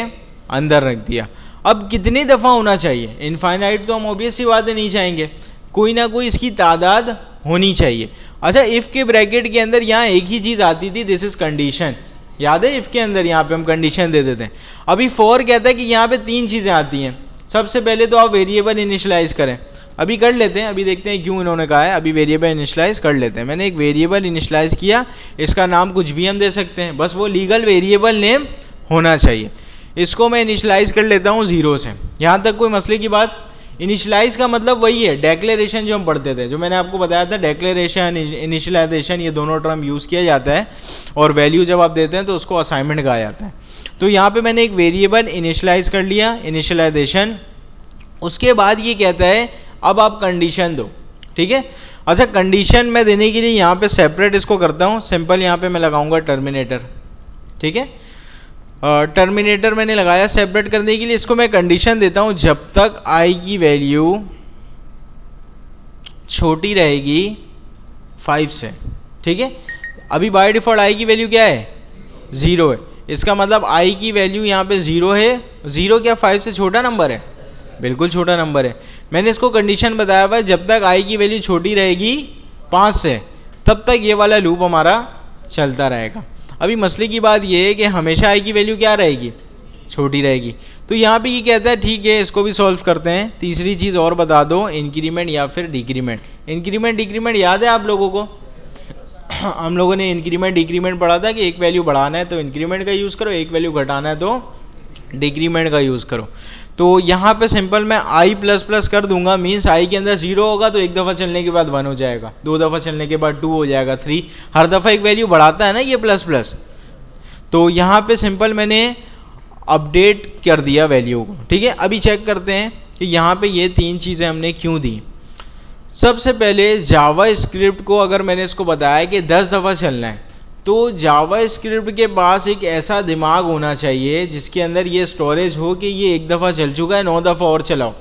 अंदर रख दिया। अब कितनी दफ़ा होना चाहिए? इनफाइनाइट तो हम ऑब्वियस सी बात नहीं चाहेंगे, कोई ना कोई इसकी तादाद होनी चाहिए। अच्छा, इफ़ के ब्रैकेट के अंदर यहाँ एक ही चीज़ आती थी, दिस इज़ कंडीशन, याद है? इफ़ के अंदर यहाँ पे हम कंडीशन दे देते हैं। अभी फॉर कहता है कि यहाँ पे 3 चीज़ें आती हैं। सबसे पहले तो आप वेरिएबल इनिशियलाइज करें। अभी कर लेते हैं, अभी देखते हैं क्यों इन्होंने कहा है। अभी वेरिएबल इनिशियलाइज कर लेते हैं। मैंने एक वेरिएबल इनिशियलाइज किया, इसका नाम कुछ भी हम दे सकते हैं, बस वो लीगल वेरिएबल नेम होना चाहिए। इसको मैं इनिशियलाइज कर लेता हूँ 0 से। यहाँ तक कोई मसले की बात? इनिशियलाइज का मतलब वही है, डेक्लेरेशन जो हम पढ़ते थे, जो मैंने आपको बताया था। डेक्लेरेशन, इनिशियलाइजेशन, ये दोनों टर्म यूज़ किया जाता है, और वैल्यू जब आप देते हैं तो उसको असाइनमेंट कहा जाता है। तो यहाँ पे मैंने एक वेरिएबल इनिशियलाइज कर लिया, इनिशियलाइजेशन। उसके बाद ये कहता है अब आप कंडीशन दो, ठीक है। अच्छा, कंडीशन मैं देने के लिए यहाँ पे सेपरेट इसको करता हूँ। सिंपल यहाँ पे मैं लगाऊंगा टर्मिनेटर, ठीक है। टर्मिनेटर मैंने लगाया सेपरेट करने के लिए। इसको मैं कंडीशन देता हूँ जब तक आई की वैल्यू छोटी रहेगी 5 से, ठीक है। अभी बाय डिफॉल्ट आई की वैल्यू क्या है? 0 है। इसका मतलब आई की वैल्यू यहाँ पे 0 है। 0 क्या 5 से छोटा नंबर है? बिल्कुल छोटा नंबर है। मैंने इसको कंडीशन बताया हुआ है जब तक आई की वैल्यू छोटी रहेगी 5 से, तब तक ये वाला लूप हमारा चलता रहेगा। अभी मसले की बात ये है कि हमेशा आई की वैल्यू क्या रहेगी? छोटी रहेगी। तो यहाँ पे ये कहता है ठीक है, इसको भी सॉल्व करते हैं। तीसरी चीज़ और बता दो, इंक्रीमेंट या फिर डिक्रीमेंट। इंक्रीमेंट डिक्रीमेंट याद है आप लोगों को? हम लोगों ने इंक्रीमेंट डिक्रीमेंट पढ़ा था कि एक वैल्यू बढ़ाना है तो इंक्रीमेंट का यूज़ करो, एक वैल्यू घटाना है तो डिक्रीमेंट का यूज़ करो। तो यहाँ पे सिंपल मैं आई प्लस प्लस कर दूंगा, मीन्स आई के अंदर 0 होगा तो एक दफ़ा चलने के बाद 1 हो जाएगा, 2 दफ़ा चलने के बाद 2 हो जाएगा, 3। हर दफ़ा एक वैल्यू बढ़ाता है ना ये प्लस प्लस। तो यहाँ पे सिंपल मैंने अपडेट कर दिया वैल्यू को, ठीक है। अभी चेक करते हैं कि यहाँ पे ये 3 चीज़ें हमने क्यों दी। सबसे पहले जावा स्क्रिप्ट को अगर मैंने इसको बताया कि 10 दफ़ा चलना है, तो जावा स्क्रिप्ट के पास एक ऐसा दिमाग होना चाहिए जिसके अंदर ये स्टोरेज हो कि ये 1 दफ़ा चल चुका है, 9 दफ़ा और चलाओ,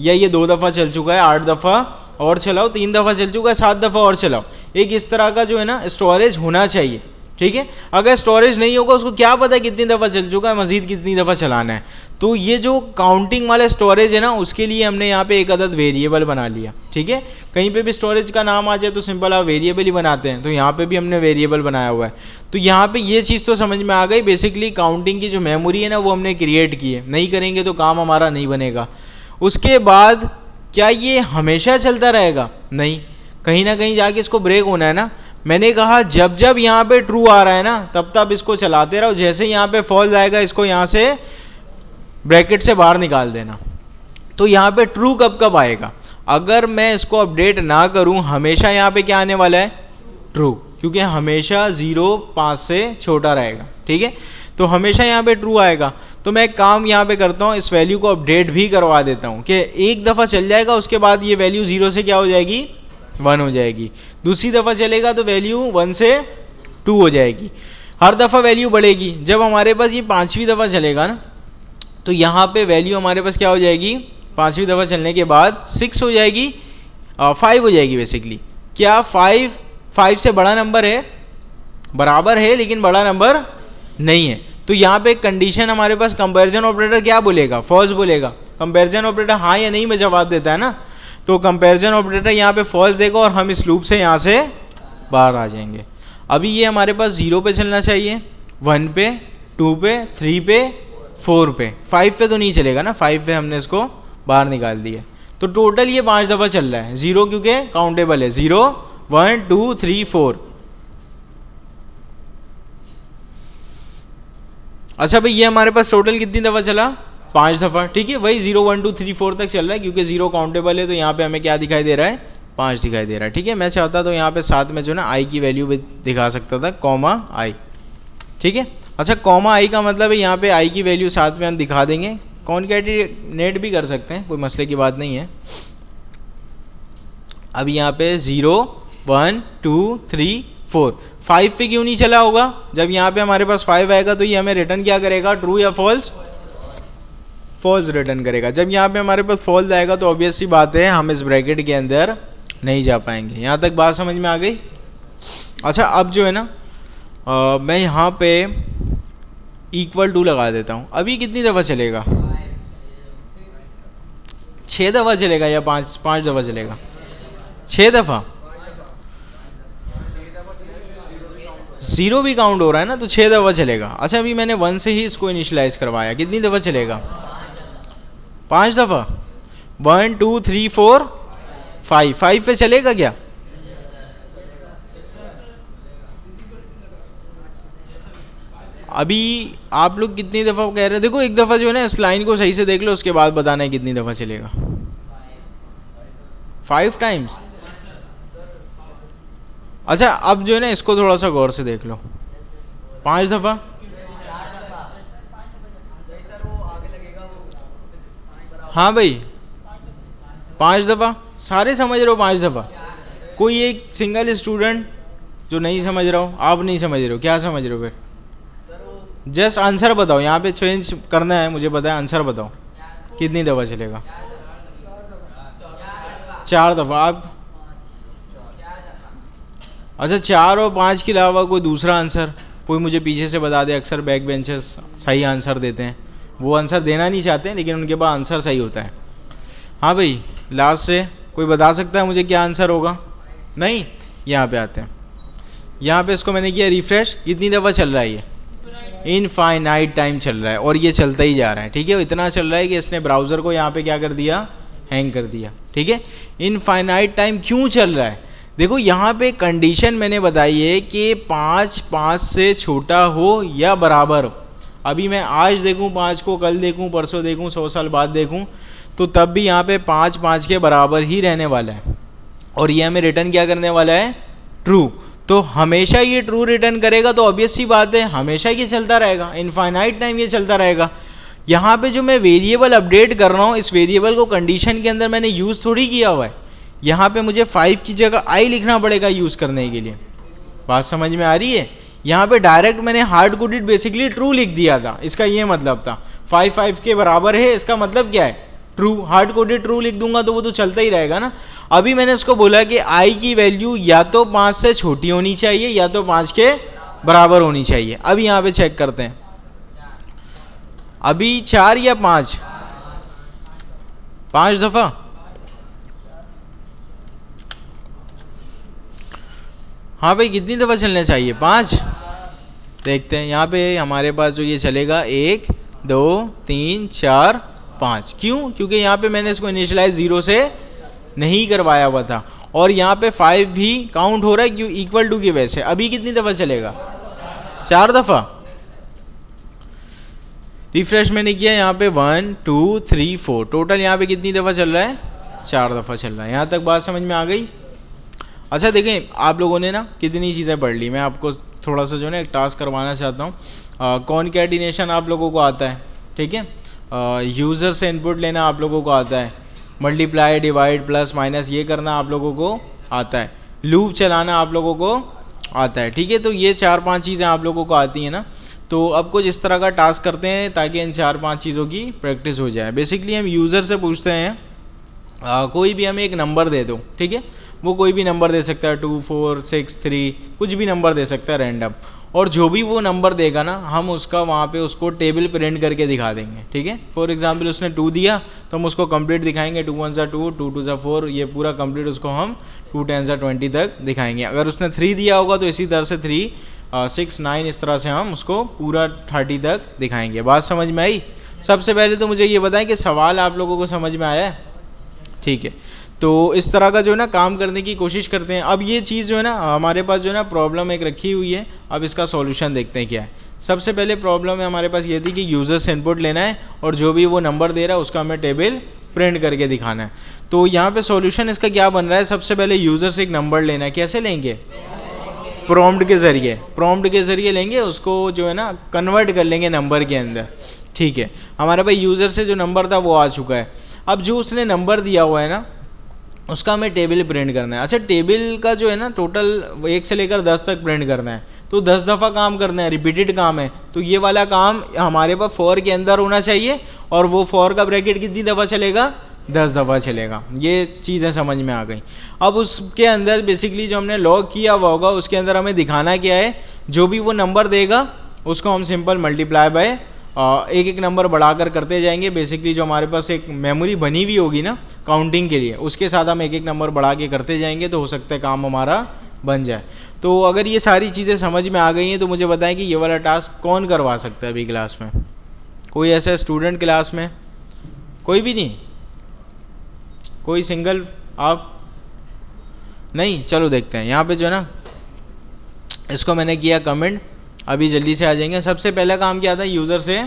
या ये 2 दफ़ा चल चुका है, 8 दफ़ा और चलाओ, 3 दफ़ा चल चुका है, 7 दफ़ा और चलाओ। एक इस तरह का जो है ना स्टोरेज होना चाहिए, ठीक है। अगर स्टोरेज नहीं होगा उसको क्या पता कितनी दफ़ा चल चुका है, मजीद कितनी दफ़ा चलाना है। तो ये जो काउंटिंग वाला स्टोरेज है ना, उसके लिए हमने यहाँ पे एक अदद वेरिएबल बना लिया। ठीक है, कहीं पे भी स्टोरेज का नाम आ जाए तो सिंपल आप वेरिएबल ही बनाते हैं, तो यहाँ पे भी हमने वेरिएबल बनाया हुआ है। तो यहाँ पे ये चीज़ तो समझ में आ गई, बेसिकली काउंटिंग की जो मेमोरी है ना वो हमने क्रिएट की है। नहीं करेंगे तो काम हमारा नहीं बनेगा। उसके बाद क्या ये हमेशा चलता रहेगा? नहीं, कहीं ना कहीं जाके इसको ब्रेक होना है ना। मैंने कहा जब जब यहाँ पे ट्रू आ रहा है ना तब तब इसको चलाते रहो, जैसे यहाँ पे फॉल्स आएगा इसको यहाँ से ब्रैकेट से बाहर निकाल देना। तो यहाँ पे ट्रू कब कब आएगा? अगर मैं इसको अपडेट ना करूँ हमेशा यहाँ पे क्या आने वाला है? ट्रू, क्योंकि हमेशा 0 5 से छोटा रहेगा। ठीक है, तो हमेशा यहाँ पे ट्रू आएगा। तो मैं एक काम यहाँ पे करता हूँ, इस वैल्यू को अपडेट भी करवा देता हूँ कि एक दफ़ा चल जाएगा उसके बाद ये वैल्यू 0 से क्या हो जाएगी? 1 हो जाएगी। दूसरी दफ़ा चलेगा तो वैल्यू 1 से 2 हो जाएगी। हर दफ़ा वैल्यू बढ़ेगी। जब हमारे पास ये 5वीं दफ़ा चलेगा ना तो यहाँ पे वैल्यू हमारे पास क्या हो जाएगी? 5वीं दफ़ा चलने के बाद 6 हो जाएगी, 5 हो जाएगी बेसिकली। क्या 5 से बड़ा नंबर है? बराबर है लेकिन बड़ा नंबर नहीं है। तो यहाँ पे कंडीशन हमारे पास कंपैरिजन ऑपरेटर क्या बोलेगा? फॉल्स बोलेगा। कंपैरिजन ऑपरेटर हाँ या नहीं में जवाब देता है ना, तो कंपैरिजन ऑपरेटर यहाँ पे फॉल्स देगा और हम इस लूप से यहाँ से बाहर आ जाएंगे। अभी ये हमारे पास 0 पे चलना चाहिए, 1 पे, 2 पे, 3 पे, 4 पे, 5 पे तो नहीं चलेगा ना, 5 पे हमने इसको बाहर निकाल दिया। तो टोटल ये 5 दफ़ा चल रहा है। 0 क्योंकि काउंटेबल है, 0 1 2 3 4। अच्छा भाई, ये हमारे पास टोटल कितनी दफ़ा चला? 5 दफ़ा। ठीक है, वही 0 1 2 3 4 तक चल रहा है क्योंकि 0 काउंटेबल है, तो यहाँ पे हमें क्या दिखाई दे रहा है? 5 दिखाई दे रहा है। ठीक है, मैं चाहता तो यहाँ पे साथ में जो ना आई की वैल्यू भी दिखा सकता था, कॉमा आई। ठीक है, अच्छा कॉमा आई का मतलब है यहाँ पे आई की वैल्यू साथ में हम दिखा देंगे। कॉन्कैटिनेट भी कर सकते हैं, कोई मसले की बात नहीं है। अब यहाँ पे 0 1 2 3 4, 5 पे क्यों नहीं चला होगा? जब यहाँ पे हमारे पास 5 आएगा तो ये हमें रिटर्न क्या करेगा? ट्रू या फॉल्स? फॉल्स रिटर्न करेगा। जब यहाँ पे हमारे पास फॉल्स आएगा तो ऑब्वियस सी बात है हम इस ब्रैकेट के अंदर नहीं जा पाएंगे। यहाँ तक बात समझ में आ गई? अच्छा, अब जो है ना मैं यहाँ पे इक्वल टू लगा देता हूँ। अभी कितनी दफ़ा चलेगा? 6 दफ़ा चलेगा या 5 दफ़ा चलेगा? 6 दफ़ा। 0 भी काउंट हो रहा है ना, तो 6 दफ़ा चलेगा। अच्छा, अभी मैंने 1 से ही इसको इनिशियलाइज करवाया, कितनी दफ़ा चलेगा? 5 दफ़ा। 1 2 3 4 5 पे चलेगा क्या? अभी आप लोग कितनी दफ़ा कह रहे हैं? देखो एक दफ़ा जो है ना इस लाइन को सही से देख लो, उसके बाद बताना है कितनी दफ़ा चलेगा। 5 टाइम्स। अच्छा, अब जो है ना इसको थोड़ा सा गौर से देख लो। 5 दफ़ा। हाँ भाई, 5 दफ़ा। सारे समझ रहे हो? 5 दफ़ा। कोई एक सिंगल स्टूडेंट जो नहीं समझ रहा हो? आप नहीं समझ रहे हो, क्या समझ रहे हो फिर? जस्ट आंसर बताओ, यहाँ पे चेंज करना है मुझे पता है। आंसर बताओ कितनी दफ़ा चलेगा? 4 दफ़ा। आप? अच्छा, 4 और 5 के अलावा कोई दूसरा आंसर कोई मुझे पीछे से बता दे। अक्सर बैक बेंचर्स सही आंसर देते हैं, वो आंसर देना नहीं चाहते लेकिन उनके पास आंसर सही होता है। हाँ भाई, लास्ट से कोई बता सकता है मुझे क्या आंसर होगा? नहीं? यहाँ पे आते हैं। यहाँ पे इसको मैंने किया रिफ्रेश। कितनी दफ़ा चल रहा है ये? इनफाइनाइट टाइम चल रहा है और ये चलता ही जा रहा है। ठीक है, इतना चल रहा है कि इसने ब्राउज़र को यहाँ पे क्या कर दिया? हैंग कर दिया। ठीक है, इनफाइनाइट टाइम क्यों चल रहा है? देखो यहाँ पे कंडीशन मैंने बताई है कि 5 से छोटा हो या बराबर हो। अभी मैं आज देखूँ 5 को, कल देखूँ, परसों देखूँ, 100 साल बाद देखूँ, तो तब भी यहाँ पे 5 के बराबर ही रहने वाला है और ये हमें रिटर्न क्या करने वाला है? ट्रू। तो हमेशा ये ट्रू रिटर्न करेगा, तो ऑब्वियस सी बात है हमेशा ये चलता रहेगा, इनफाइनाइट टाइम ये चलता रहेगा। यहाँ पे जो मैं वेरिएबल अपडेट कर रहा हूँ, इस वेरिएबल को कंडीशन के अंदर मैंने यूज़ थोड़ी किया हुआ है। यहाँ पे मुझे 5 की जगह आई लिखना पड़ेगा यूज़ करने के लिए। बात समझ में आ रही है? यहाँ पे डायरेक्ट मैंने हार्ड कोडेड बेसिकली ट्रू लिख दिया था। इसका ये मतलब था 5 के बराबर है, इसका मतलब क्या है? ट्रू। हार्ड कोडेड ट्रू लिख दूंगा तो वो तो चलता ही रहेगा ना। अभी मैंने इसको बोला कि आई की वैल्यू या तो 5 से छोटी होनी चाहिए या तो 5 के बराबर होनी चाहिए। अब यहाँ पे चेक करते हैं, अभी 4 या 5, 5 दफा। हाँ भाई कितनी दफा चलना चाहिए? 5। देखते हैं यहाँ पे हमारे पास जो ये चलेगा 1 2 3 4 5। क्यों? क्योंकि यहाँ पे मैंने इसको इनिशियलाइज 0 से नहीं करवाया हुआ था और यहाँ पे 5 भी काउंट हो रहा है क्यों? इक्वल टू की वजह से। अभी कितनी दफा चलेगा? 4 दफा। रिफ्रेश मैंने किया, यहाँ पे 1 2 3 4, टोटल यहाँ पे कितनी दफा चल रहा है? 4 दफा चल रहा है। यहाँ तक बात समझ में आ गई? अच्छा देखें, आप लोगों ने ना कितनी चीज़ें पढ़ ली, मैं आपको थोड़ा सा जो है ना एक टास्क करवाना चाहता हूँ। कॉनकैटिनेशन आप लोगों को आता है, ठीक है। यूज़र से इनपुट लेना आप लोगों को आता है, मल्टीप्लाई डिवाइड प्लस माइनस ये करना आप लोगों को आता है, लूप चलाना आप लोगों को आता है, ठीक है। तो ये 4-5 चीज़ें आप लोगों को आती हैं ना। तो अब कुछ इस तरह का टास्क करते हैं ताकि इन 4-5 चीज़ों की प्रैक्टिस हो जाए। बेसिकली हम यूज़र से पूछते हैं कोई भी हमें एक नंबर दे दो, ठीक है। वो कोई भी नंबर दे सकता है, 2 4 6 3, कुछ भी नंबर दे सकता है रैंडम। और जो भी वो नंबर देगा ना, हम उसका वहाँ पे उसको टेबल प्रिंट करके दिखा देंगे, ठीक है। फॉर एग्जांपल उसने 2 दिया तो हम उसको कंप्लीट दिखाएंगे, 2 1 2, 2 2 4, ये पूरा कंप्लीट उसको हम 2 10 20 तक दिखाएंगे। अगर उसने 3 दिया होगा तो इसी तरह से 3 6 9 इस तरह से हम उसको पूरा 30 तक दिखाएंगे। बात समझ में आई? सबसे पहले तो मुझे ये बताएं कि सवाल आप लोगों को समझ में आया है? ठीक है, तो इस तरह का जो है ना काम करने की कोशिश करते हैं। अब ये चीज़ जो है ना हमारे पास जो है ना प्रॉब्लम एक रखी हुई है, अब इसका सॉल्यूशन देखते हैं क्या है। सबसे पहले प्रॉब्लम है हमारे पास ये थी कि यूज़र से इनपुट लेना है और जो भी वो नंबर दे रहा है उसका हमें टेबल प्रिंट करके दिखाना है। तो यहाँ पे सॉल्यूशन इसका क्या बन रहा है? सबसे पहले यूज़र से एक नंबर लेना है। कैसे लेंगे? प्रॉम्प्ट के ज़रिए, प्रॉम्प्ट के ज़रिए लेंगे, उसको जो है ना कन्वर्ट कर लेंगे नंबर के अंदर, ठीक है। हमारे पास यूज़र से जो नंबर था वो आ चुका है। अब जो उसने नंबर दिया हुआ है ना उसका हमें टेबल प्रिंट करना है। अच्छा, टेबल का जो है ना टोटल 1 से लेकर 10 तक प्रिंट करना है, तो 10 दफ़ा काम करना है, रिपीटेड काम है। तो ये वाला काम हमारे पास फॉर के अंदर होना चाहिए और वो फॉर का ब्रैकेट कितनी दफ़ा चलेगा? 10 दफ़ा चलेगा। ये चीज़ें समझ में आ गई। अब उसके अंदर बेसिकली जो हमने लॉग किया हुआ होगा उसके अंदर हमें दिखाना क्या है? जो भी वो नंबर देगा उसको हम सिंपल मल्टीप्लाई बाय एक एक नंबर बढ़ाकर करते जाएंगे। बेसिकली जो हमारे पास एक मेमोरी बनी हुई होगी ना काउंटिंग के लिए, उसके साथ हम एक एक नंबर बढ़ा के करते जाएंगे तो हो सकता है काम हमारा बन जाए। तो अगर ये सारी चीज़ें समझ में आ गई हैं तो मुझे बताएं कि ये वाला टास्क कौन करवा सकता है अभी क्लास में? कोई ऐसा स्टूडेंट क्लास में? कोई भी नहीं? कोई सिंगल आप नहीं? चलो देखते हैं। यहाँ पे जो है ना इसको मैंने किया कमेंट, अभी जल्दी से आ जाएंगे। सबसे पहला काम क्या था? यूज़र से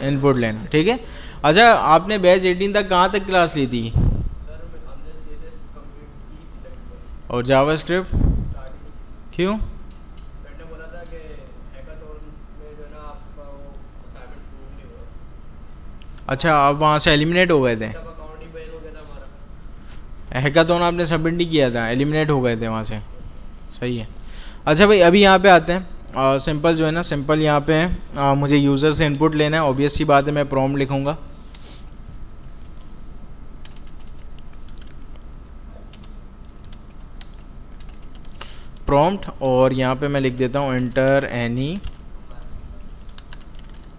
इनपुट लेना, ठीक है। अच्छा, आपने बैच 18 तक कहाँ तक क्लास ली थी? और जावास्क्रिप्ट क्यों? अच्छा, आप वहाँ से एलिमिनेट हो गए थे? हैकाथॉन आपने सबमिट नहीं किया था, एलिमिनेट हो गए थे वहाँ से, सही है। अच्छा भाई, अभी यहाँ पे आते हैं। सिंपल जो है ना, सिंपल यहाँ पे है मुझे यूज़र से इनपुट लेना है। ऑब्वियस सी बात है, मैं प्रॉम्प्ट लिखूँगा। प्रॉम्प्ट, और यहाँ पे मैं लिख देता हूँ एंटर एनी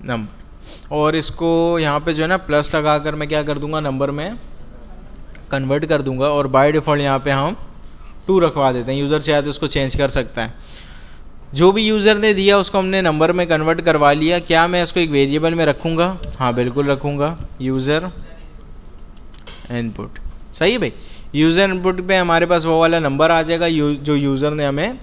नंबर, और इसको यहाँ पे जो है ना प्लस लगा कर मैं क्या कर दूँगा? नंबर में कन्वर्ट कर दूँगा। और बाय डिफ़ॉल्ट यहाँ पे हम 2 रखवा देते हैं। यूज़र चाहे तो उसको चेंज कर सकता है। जो भी यूज़र ने दिया उसको हमने नंबर में कन्वर्ट करवा लिया। क्या मैं इसको एक वेरिएबल में रखूँगा? हाँ बिल्कुल रखूँगा, यूज़र इनपुट। सही है भाई, यूज़र इनपुट पे हमारे पास वो वाला नंबर आ जाएगा जो यूज़र ने हमें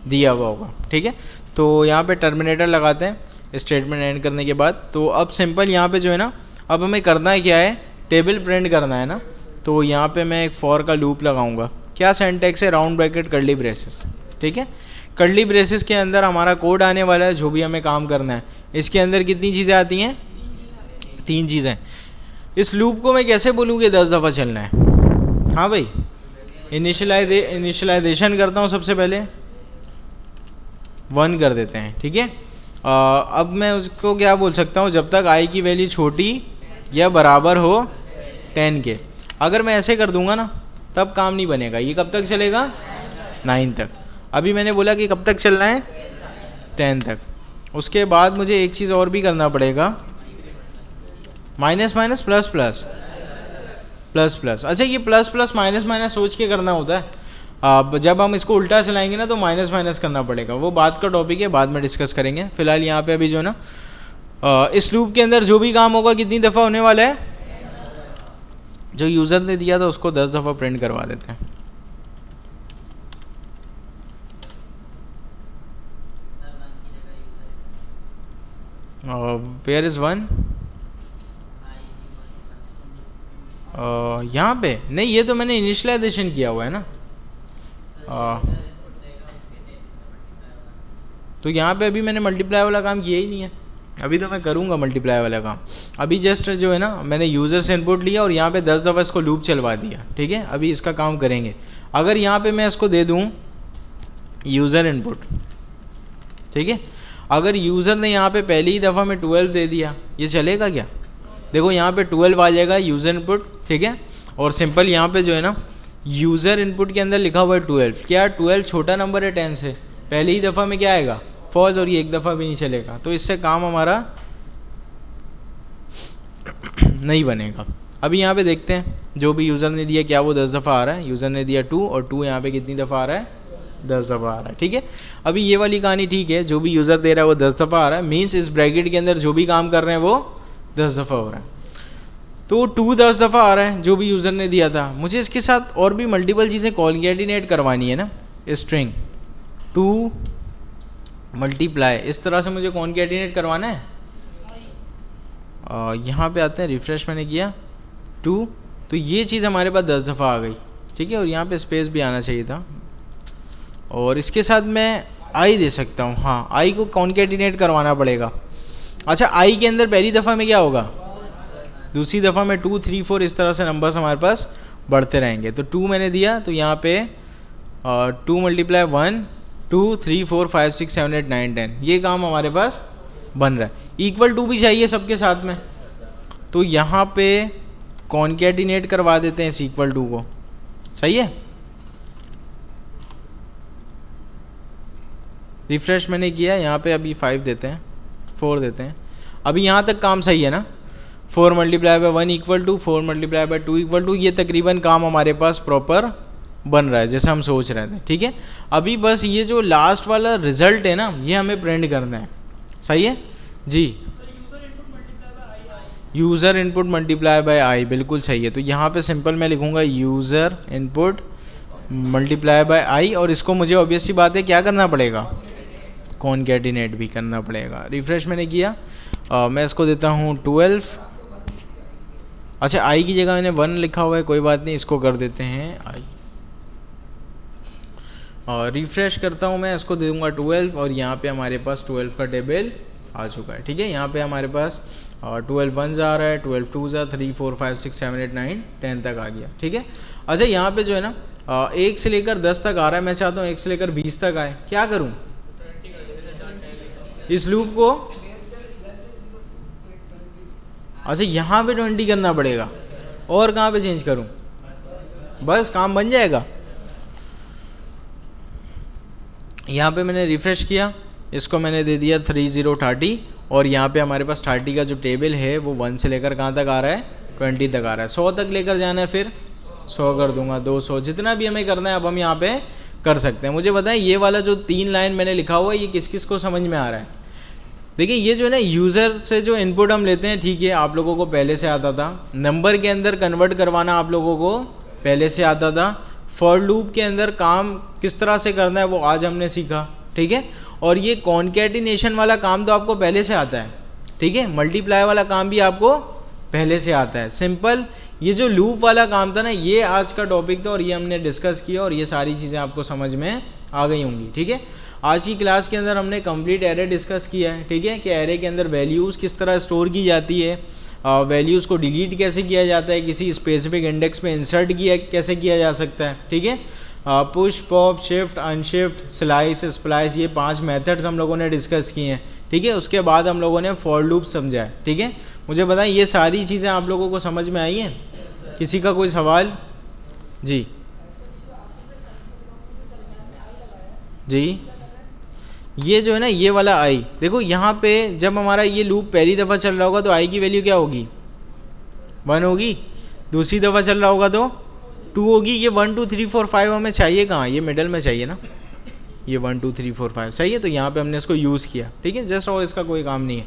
दिया हुआ होगा, ठीक है। तो यहाँ पे टर्मिनेटर लगाते हैं स्टेटमेंट एंड करने के बाद। तो अब सिंपल यहाँ पे जो है ना, अब हमें करना है क्या है? टेबल प्रिंट करना है ना। तो यहाँ पे मैं एक फॉर का लूप लगाऊंगा। क्या सिंटैक्स है? राउंड ब्रैकेट कर्ली ब्रेसेस, ठीक है। कर्ली ब्रेसेस के अंदर हमारा कोड आने वाला है, जो भी हमें काम करना है। इसके अंदर कितनी चीज़ें आती हैं? 3 चीज़ें। इस लूप को मैं कैसे बोलूँ कि 10 दफ़ा चलना है? हाँ भाई, इनिशियलाइजेशन करता हूँ सबसे पहले, 1 कर देते हैं, ठीक है। अब मैं उसको क्या बोल सकता हूँ? जब तक i की वैल्यू छोटी या बराबर हो 10 के। अगर मैं ऐसे कर दूंगा ना तब काम नहीं बनेगा। ये कब तक चलेगा? 9 तक। अभी मैंने बोला कि कब तक चलना है? 10 तक। उसके बाद मुझे एक चीज़ और भी करना पड़ेगा, minus minus plus plus plus plus. अच्छा ये प्लस प्लस माइनस माइनस सोच के करना होता है, अब जब हम इसको उल्टा चलाएंगे ना तो माइनस माइनस करना पड़ेगा, वो बात का टॉपिक है, बाद में डिस्कस करेंगे। फिलहाल यहाँ पे अभी जो है ना इस लूप के अंदर जो भी काम होगा कितनी दफ़ा होने वाला है, जो यूज़र ने दिया था उसको 10 दफ़ा प्रिंट करवा देते हैं। वेयर इज़ 1 यहाँ पे नहीं, ये तो मैंने इनिशियलाइजेशन किया हुआ है ना। तो यहाँ पे अभी मैंने मल्टीप्लाई वाला काम किया ही नहीं है, अभी तो मैं करूँगा मल्टीप्लाई वाला काम। अभी जस्ट जो है ना मैंने यूज़र से इनपुट लिया और यहाँ पे 10 दफ़ा इसको लूप चलवा दिया, ठीक है। अभी इसका काम करेंगे। अगर यहाँ पे मैं इसको दे दूँ यूज़र इनपुट, ठीक है, अगर यूज़र ने यहाँ पे पहली ही दफ़ा में 12 दे दिया, ये चलेगा क्या? देखो यहाँ पे 12 आ जाएगा यूज़र इनपुट, ठीक है। और सिंपल यहाँ पे जो है ना यूज़र इनपुट के अंदर लिखा हुआ है 12, क्या 12 छोटा नंबर है 10 से, पहली ही दफ़ा में क्या आएगा फॉल्स, और ये एक दफ़ा भी नहीं चलेगा, तो इससे काम हमारा नहीं बनेगा। अभी यहाँ पे देखते हैं जो भी यूज़र ने दिया क्या वो 10 दफ़ा आ रहा है, यूज़र ने दिया 2 और 2 यहाँ पे कितनी दफ़ा आ रहा है, 10 दफ़ा आ रहा है, ठीक है। अभी ये वाली कहानी ठीक है, जो भी यूज़र दे रहा है वो 10 दफ़ा आ रहा है, मीन्स इस ब्रैकेट के अंदर जो भी काम कर रहे हैं वो 10 दफ़ा हो रहा है। तो 2 10 दफ़ा आ रहा है जो भी यूज़र ने दिया था, मुझे इसके साथ और भी मल्टीपल चीज़ें कॉन्कैटिनेट करवानी है ना, स्ट्रिंग 2 मल्टीप्लाई, इस तरह से मुझे कॉन्कैटिनेट करवाना है। यहाँ पे आते हैं, रिफ्रेश मैंने किया 2, तो ये चीज़ हमारे पास 10 दफ़ा आ गई, ठीक है। और यहाँ पे स्पेस भी आना चाहिए था, और इसके साथ मैं आई दे सकता हूँ, हाँ आई को कॉन्कैटिनेट करवाना पड़ेगा। अच्छा आई के अंदर पहली दफ़ा में क्या होगा, दूसरी दफ़ा में 2 3 4 इस तरह से नंबर्स हमारे पास बढ़ते रहेंगे। तो 2 मैंने दिया तो यहाँ पे 2 मल्टीप्लाई 1 2 3 4 5 6 7 8 9 10, ये काम हमारे पास बन रहा है। इक्वल टू भी चाहिए सबके साथ में, तो यहाँ पे कॉन्कैटिनेट करवा देते हैं इस इक्वल टू को, सही है। रिफ्रेश मैंने किया, यहाँ पे अभी 5 देते हैं, 4 देते हैं, अभी यहाँ तक काम सही है ना। 4 multiply by 1 equal to 4 multiply by 2 equal to, ये तकरीबन काम हमारे पास प्रॉपर बन रहा है जैसे हम सोच रहे थे, ठीक है। अभी बस ये जो लास्ट वाला रिजल्ट है ना ये हमें प्रिंट करना है, सही है जी। यूज़र इनपुट मल्टीप्लाई बाय आई, बिल्कुल सही है। तो यहाँ पे सिंपल मैं लिखूँगा यूज़र इनपुट मल्टीप्लाई बाय आई, और इसको मुझे ऑब्वियस सी बात है क्या करना पड़ेगा, कॉन्कैटिनेट भी करना पड़ेगा। रिफ्रेश मैंने किया, मैं इसको देता हूँ 12। अच्छा आई की जगह मैंने 1 लिखा हुआ है, कोई बात नहीं, इसको कर देते हैं आई। और रिफ्रेश करता हूँ मैं, इसको दे दूँगा 12, और यहाँ पे हमारे पास 12 का टेबल आ चुका है, ठीक है। यहाँ पे हमारे पास 12 1s आ रहा है, 12 2s 3 4 5 6 7 8 9 10 तक आ गया, ठीक है। अच्छा यहाँ पे जो है ना 1 से लेकर 10 तक आ रहा है, मैं चाहता हूँ 1 से लेकर 20 तक आए, क्या करूँ इस लूप को। अच्छा यहाँ पे 20 करना पड़ेगा, और कहाँ पे चेंज करूँ, बस काम बन जाएगा। यहाँ पे मैंने रिफ्रेश किया, इसको मैंने दे दिया 30 और यहाँ पे हमारे पास 30 का जो टेबल है वो 1 से लेकर कहाँ तक आ रहा है, 20 तक आ रहा है। 100 तक लेकर जाना है, फिर 100 कर दूंगा, 200, जितना भी हमें करना है अब हम यहाँ पे कर सकते हैं। मुझे बताएं ये वाला जो 3 लाइन मैंने लिखा हुआ है ये किस किस को समझ में आ रहा है। देखिए ये जो है ना यूज़र से जो इनपुट हम लेते हैं, ठीक है, आप लोगों को पहले से आता था। नंबर के अंदर कन्वर्ट करवाना आप लोगों को पहले से आता था। फॉर लूप के अंदर काम किस तरह से करना है वो आज हमने सीखा, ठीक है। और ये कॉन्कैटिनेशन वाला काम तो आपको पहले से आता है, ठीक है। मल्टीप्लाई वाला काम भी आपको पहले से आता है। सिंपल ये जो लूप वाला काम था ना ये आज का टॉपिक था, और ये हमने डिस्कस किया, और ये सारी चीज़ें आपको समझ में आ गई होंगी, ठीक है। आज की क्लास के अंदर हमने कंप्लीट एरे डिस्कस किया है, ठीक है, कि एरे के अंदर वैल्यूज़ किस तरह स्टोर की जाती है, वैल्यूज़ को डिलीट कैसे किया जाता है, किसी स्पेसिफिक इंडेक्स पे इंसर्ट किया कैसे किया जा सकता है, ठीक है। Push pop shift unshift slice splice, ये 5 मेथड्स हम लोगों ने डिस्कस किए हैं, ठीक है। उसके बाद हम लोगों ने फॉर लूप समझा है, ठीक है। मुझे बताएं ये सारी चीज़ें आप लोगों को समझ में आई हैं, किसी का कोई सवाल जी। जी ये जो है ना ये वाला आई, देखो यहाँ पे जब हमारा ये लूप पहली दफ़ा चल रहा होगा तो आई की वैल्यू क्या होगी 1 होगी, दूसरी दफ़ा चल रहा होगा तो 2 होगी। ये 1 2 3 4 5 हमें चाहिए कहाँ, ये मिडल में चाहिए ना, ये 1 2 3 4 5 सही है, तो यहाँ पे हमने इसको यूज़ किया, ठीक है जस्ट, और इसका कोई काम नहीं है।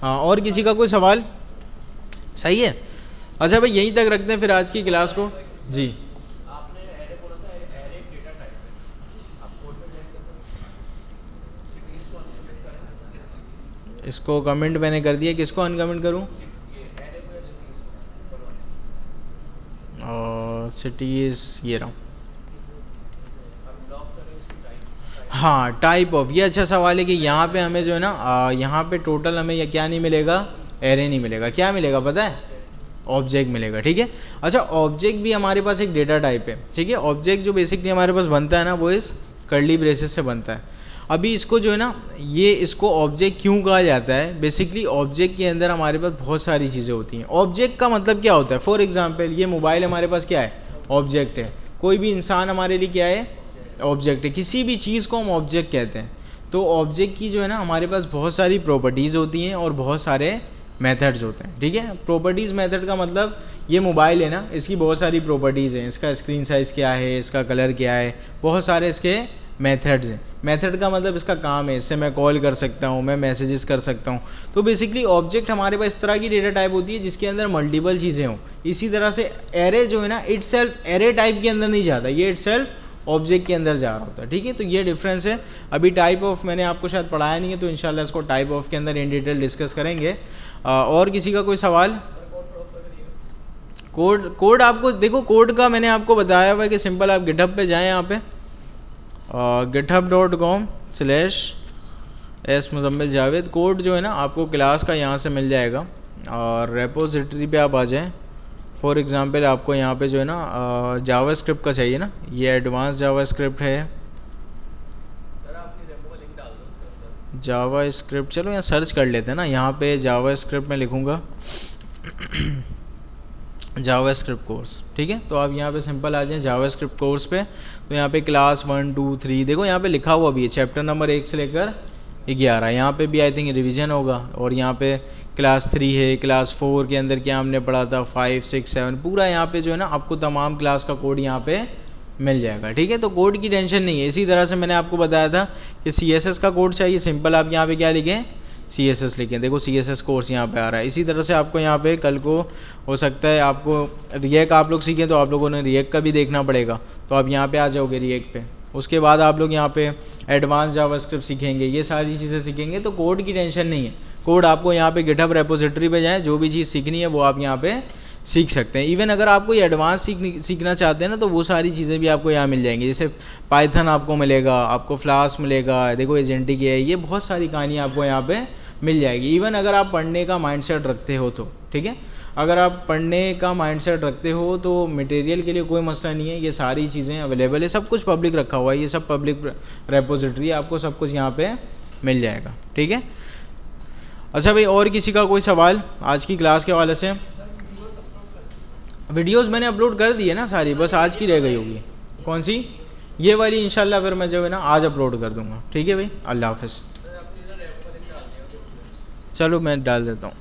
हाँ, और किसी का कोई सवाल, सही है। अच्छा भाई यहीं तक रखते हैं फिर आज की क्लास को जी। इसको कमेंट मैंने कर दिया, किसको अनकमेंट करूँ, सिटीज़ ये रहा। हाँ टाइप ऑफ, ये अच्छा सवाल है कि यहाँ पे हमें जो है ना यहाँ पे टोटल हमें ये क्या नहीं मिलेगा, एरे नहीं मिलेगा, क्या मिलेगा पता है, ऑब्जेक्ट मिलेगा, ठीक है। अच्छा ऑब्जेक्ट भी हमारे पास एक डेटा टाइप है, ठीक है। ऑब्जेक्ट जो बेसिकली हमारे पास बनता है ना वो इस कर्ली ब्रेसेस से बनता है। अभी इसको जो है ना ये इसको ऑब्जेक्ट क्यों कहा जाता है, बेसिकली ऑब्जेक्ट के अंदर हमारे पास बहुत सारी चीज़ें होती हैं। ऑब्जेक्ट का मतलब क्या होता है, फॉर एग्जांपल ये मोबाइल हमारे पास क्या है, ऑब्जेक्ट है। कोई भी इंसान हमारे लिए क्या है, ऑब्जेक्ट है। किसी भी चीज़ को हम ऑब्जेक्ट कहते हैं। तो ऑब्जेक्ट की जो है ना हमारे पास बहुत सारी प्रॉपर्टीज़ होती हैं और बहुत सारे मेथड्स होते हैं, ठीक है। प्रॉपर्टीज़ मेथड का मतलब ये मोबाइल है ना, इसकी बहुत सारी प्रॉपर्टीज़ हैं, इसका स्क्रीन साइज़ क्या है, इसका कलर क्या है, बहुत सारे इसके मेथड्स हैं। मेथड का मतलब इसका काम है, इससे मैं कॉल कर सकता हूँ, मैं मैसेजेस कर सकता हूँ। तो बेसिकली ऑब्जेक्ट हमारे पास इस तरह की डेटा टाइप होती है जिसके अंदर मल्टीपल चीज़ें हों। इसी तरह से एरे जो है ना इटसेल्फ एरे टाइप के अंदर नहीं जाता, ये इटसेल्फ ऑब्जेक्ट के अंदर जा रहा होता है, ठीक है। तो ये डिफरेंस है। अभी टाइप ऑफ मैंने आपको शायद पढ़ाया नहीं है, तो इंशाल्लाह इसको टाइप ऑफ के अंदर इन डिटेल डिस्कस करेंगे। और किसी का कोई सवाल, कोड आपको देखो, कोड का मैंने आपको बताया हुआ है कि सिंपल आप गिटहब पे जाएं, यहाँ पे github.com/s मुज़म्मिल जावेद, कोड जो है ना आपको क्लास का यहाँ से मिल जाएगा। और रेपोजिटरी पे आप आ जाएं। फॉर एग्ज़ाम्पल आपको यहाँ पे जो है ना जावा स्क्रिप्ट का चाहिए ना, ये एडवांस जावा स्क्रिप्ट है, जावा स्क्रिप्ट। चलो यहाँ सर्च कर लेते हैं ना, यहाँ पे जावा स्क्रिप्ट में लिखूँगा जावा स्क्रिप्ट कोर्स, ठीक है। तो आप यहाँ पे सिंपल आ जाएं जावा स्क्रिप्ट कोर्स पे। तो यहाँ पे क्लास 1 2 3 देखो यहाँ पे लिखा हुआ भी है, चैप्टर नंबर 1 से लेकर 11। यहाँ पे भी आई थिंक रिवीजन होगा। और यहाँ पे क्लास 3 है, क्लास 4 के अंदर क्या हमने पढ़ा था, 5 6 7 पूरा यहाँ पे जो है ना आपको तमाम क्लास का कोड यहाँ पे मिल जाएगा, ठीक है। तो कोड की टेंशन नहीं है। इसी तरह से मैंने आपको बताया था कि CSS का कोड चाहिए, सिंपल आप यहाँ पे क्या लिखें, CSS लिखें। देखो CSS कोर्स यहाँ पे आ रहा है। इसी तरह से आपको यहाँ पे कल को हो सकता है आपको रिएक्ट आप लोग सीखें, तो आप लोगों ने रिएक्ट का भी देखना पड़ेगा, तो आप यहाँ पे आ जाओगे रिएक्ट पे। उसके बाद आप लोग यहाँ पे एडवांस जावास्क्रिप्ट सीखेंगे, ये सारी चीज़ें सीखेंगे। तो कोड की टेंशन नहीं है। कोड आपको यहाँ पे गिटहब रेपोजिटरी पे जाएँ, जो भी चीज़ सीखनी है वो आप यहाँ पे सीख सकते हैं। इवन अगर आपको ये एडवांस सीखना चाहते हैं ना, तो वो सारी चीज़ें भी आपको यहाँ मिल जाएंगी। जैसे पाइथन आपको मिलेगा, आपको फ्लास्क मिलेगा, देखो एजेंटिक है, ये बहुत सारी कहानियाँ आपको यहाँ पे मिल जाएगी। इवन अगर आप पढ़ने का माइंडसेट रखते हो तो, ठीक है। अगर आप पढ़ने का माइंडसेट रखते हो तो मटेरियल के लिए कोई मसला नहीं है, ये सारी चीज़ें अवेलेबल है, सब कुछ पब्लिक रखा हुआ है, ये सब पब्लिक रेपोजिटरी है, आपको सब कुछ यहाँ पे मिल जाएगा, ठीक है। अच्छा भाई, और किसी का कोई सवाल आज की क्लास के हवाले से? वीडियोस मैंने अपलोड कर दी है ना सारी, बस आज की रह गई होगी। कौन सी? ये वाली इंशाल्लाह फिर मैं जो है ना आज अपलोड कर दूंगा, ठीक है भाई। अल्लाह हाफिज़। चलो मैं डाल देता हूँ।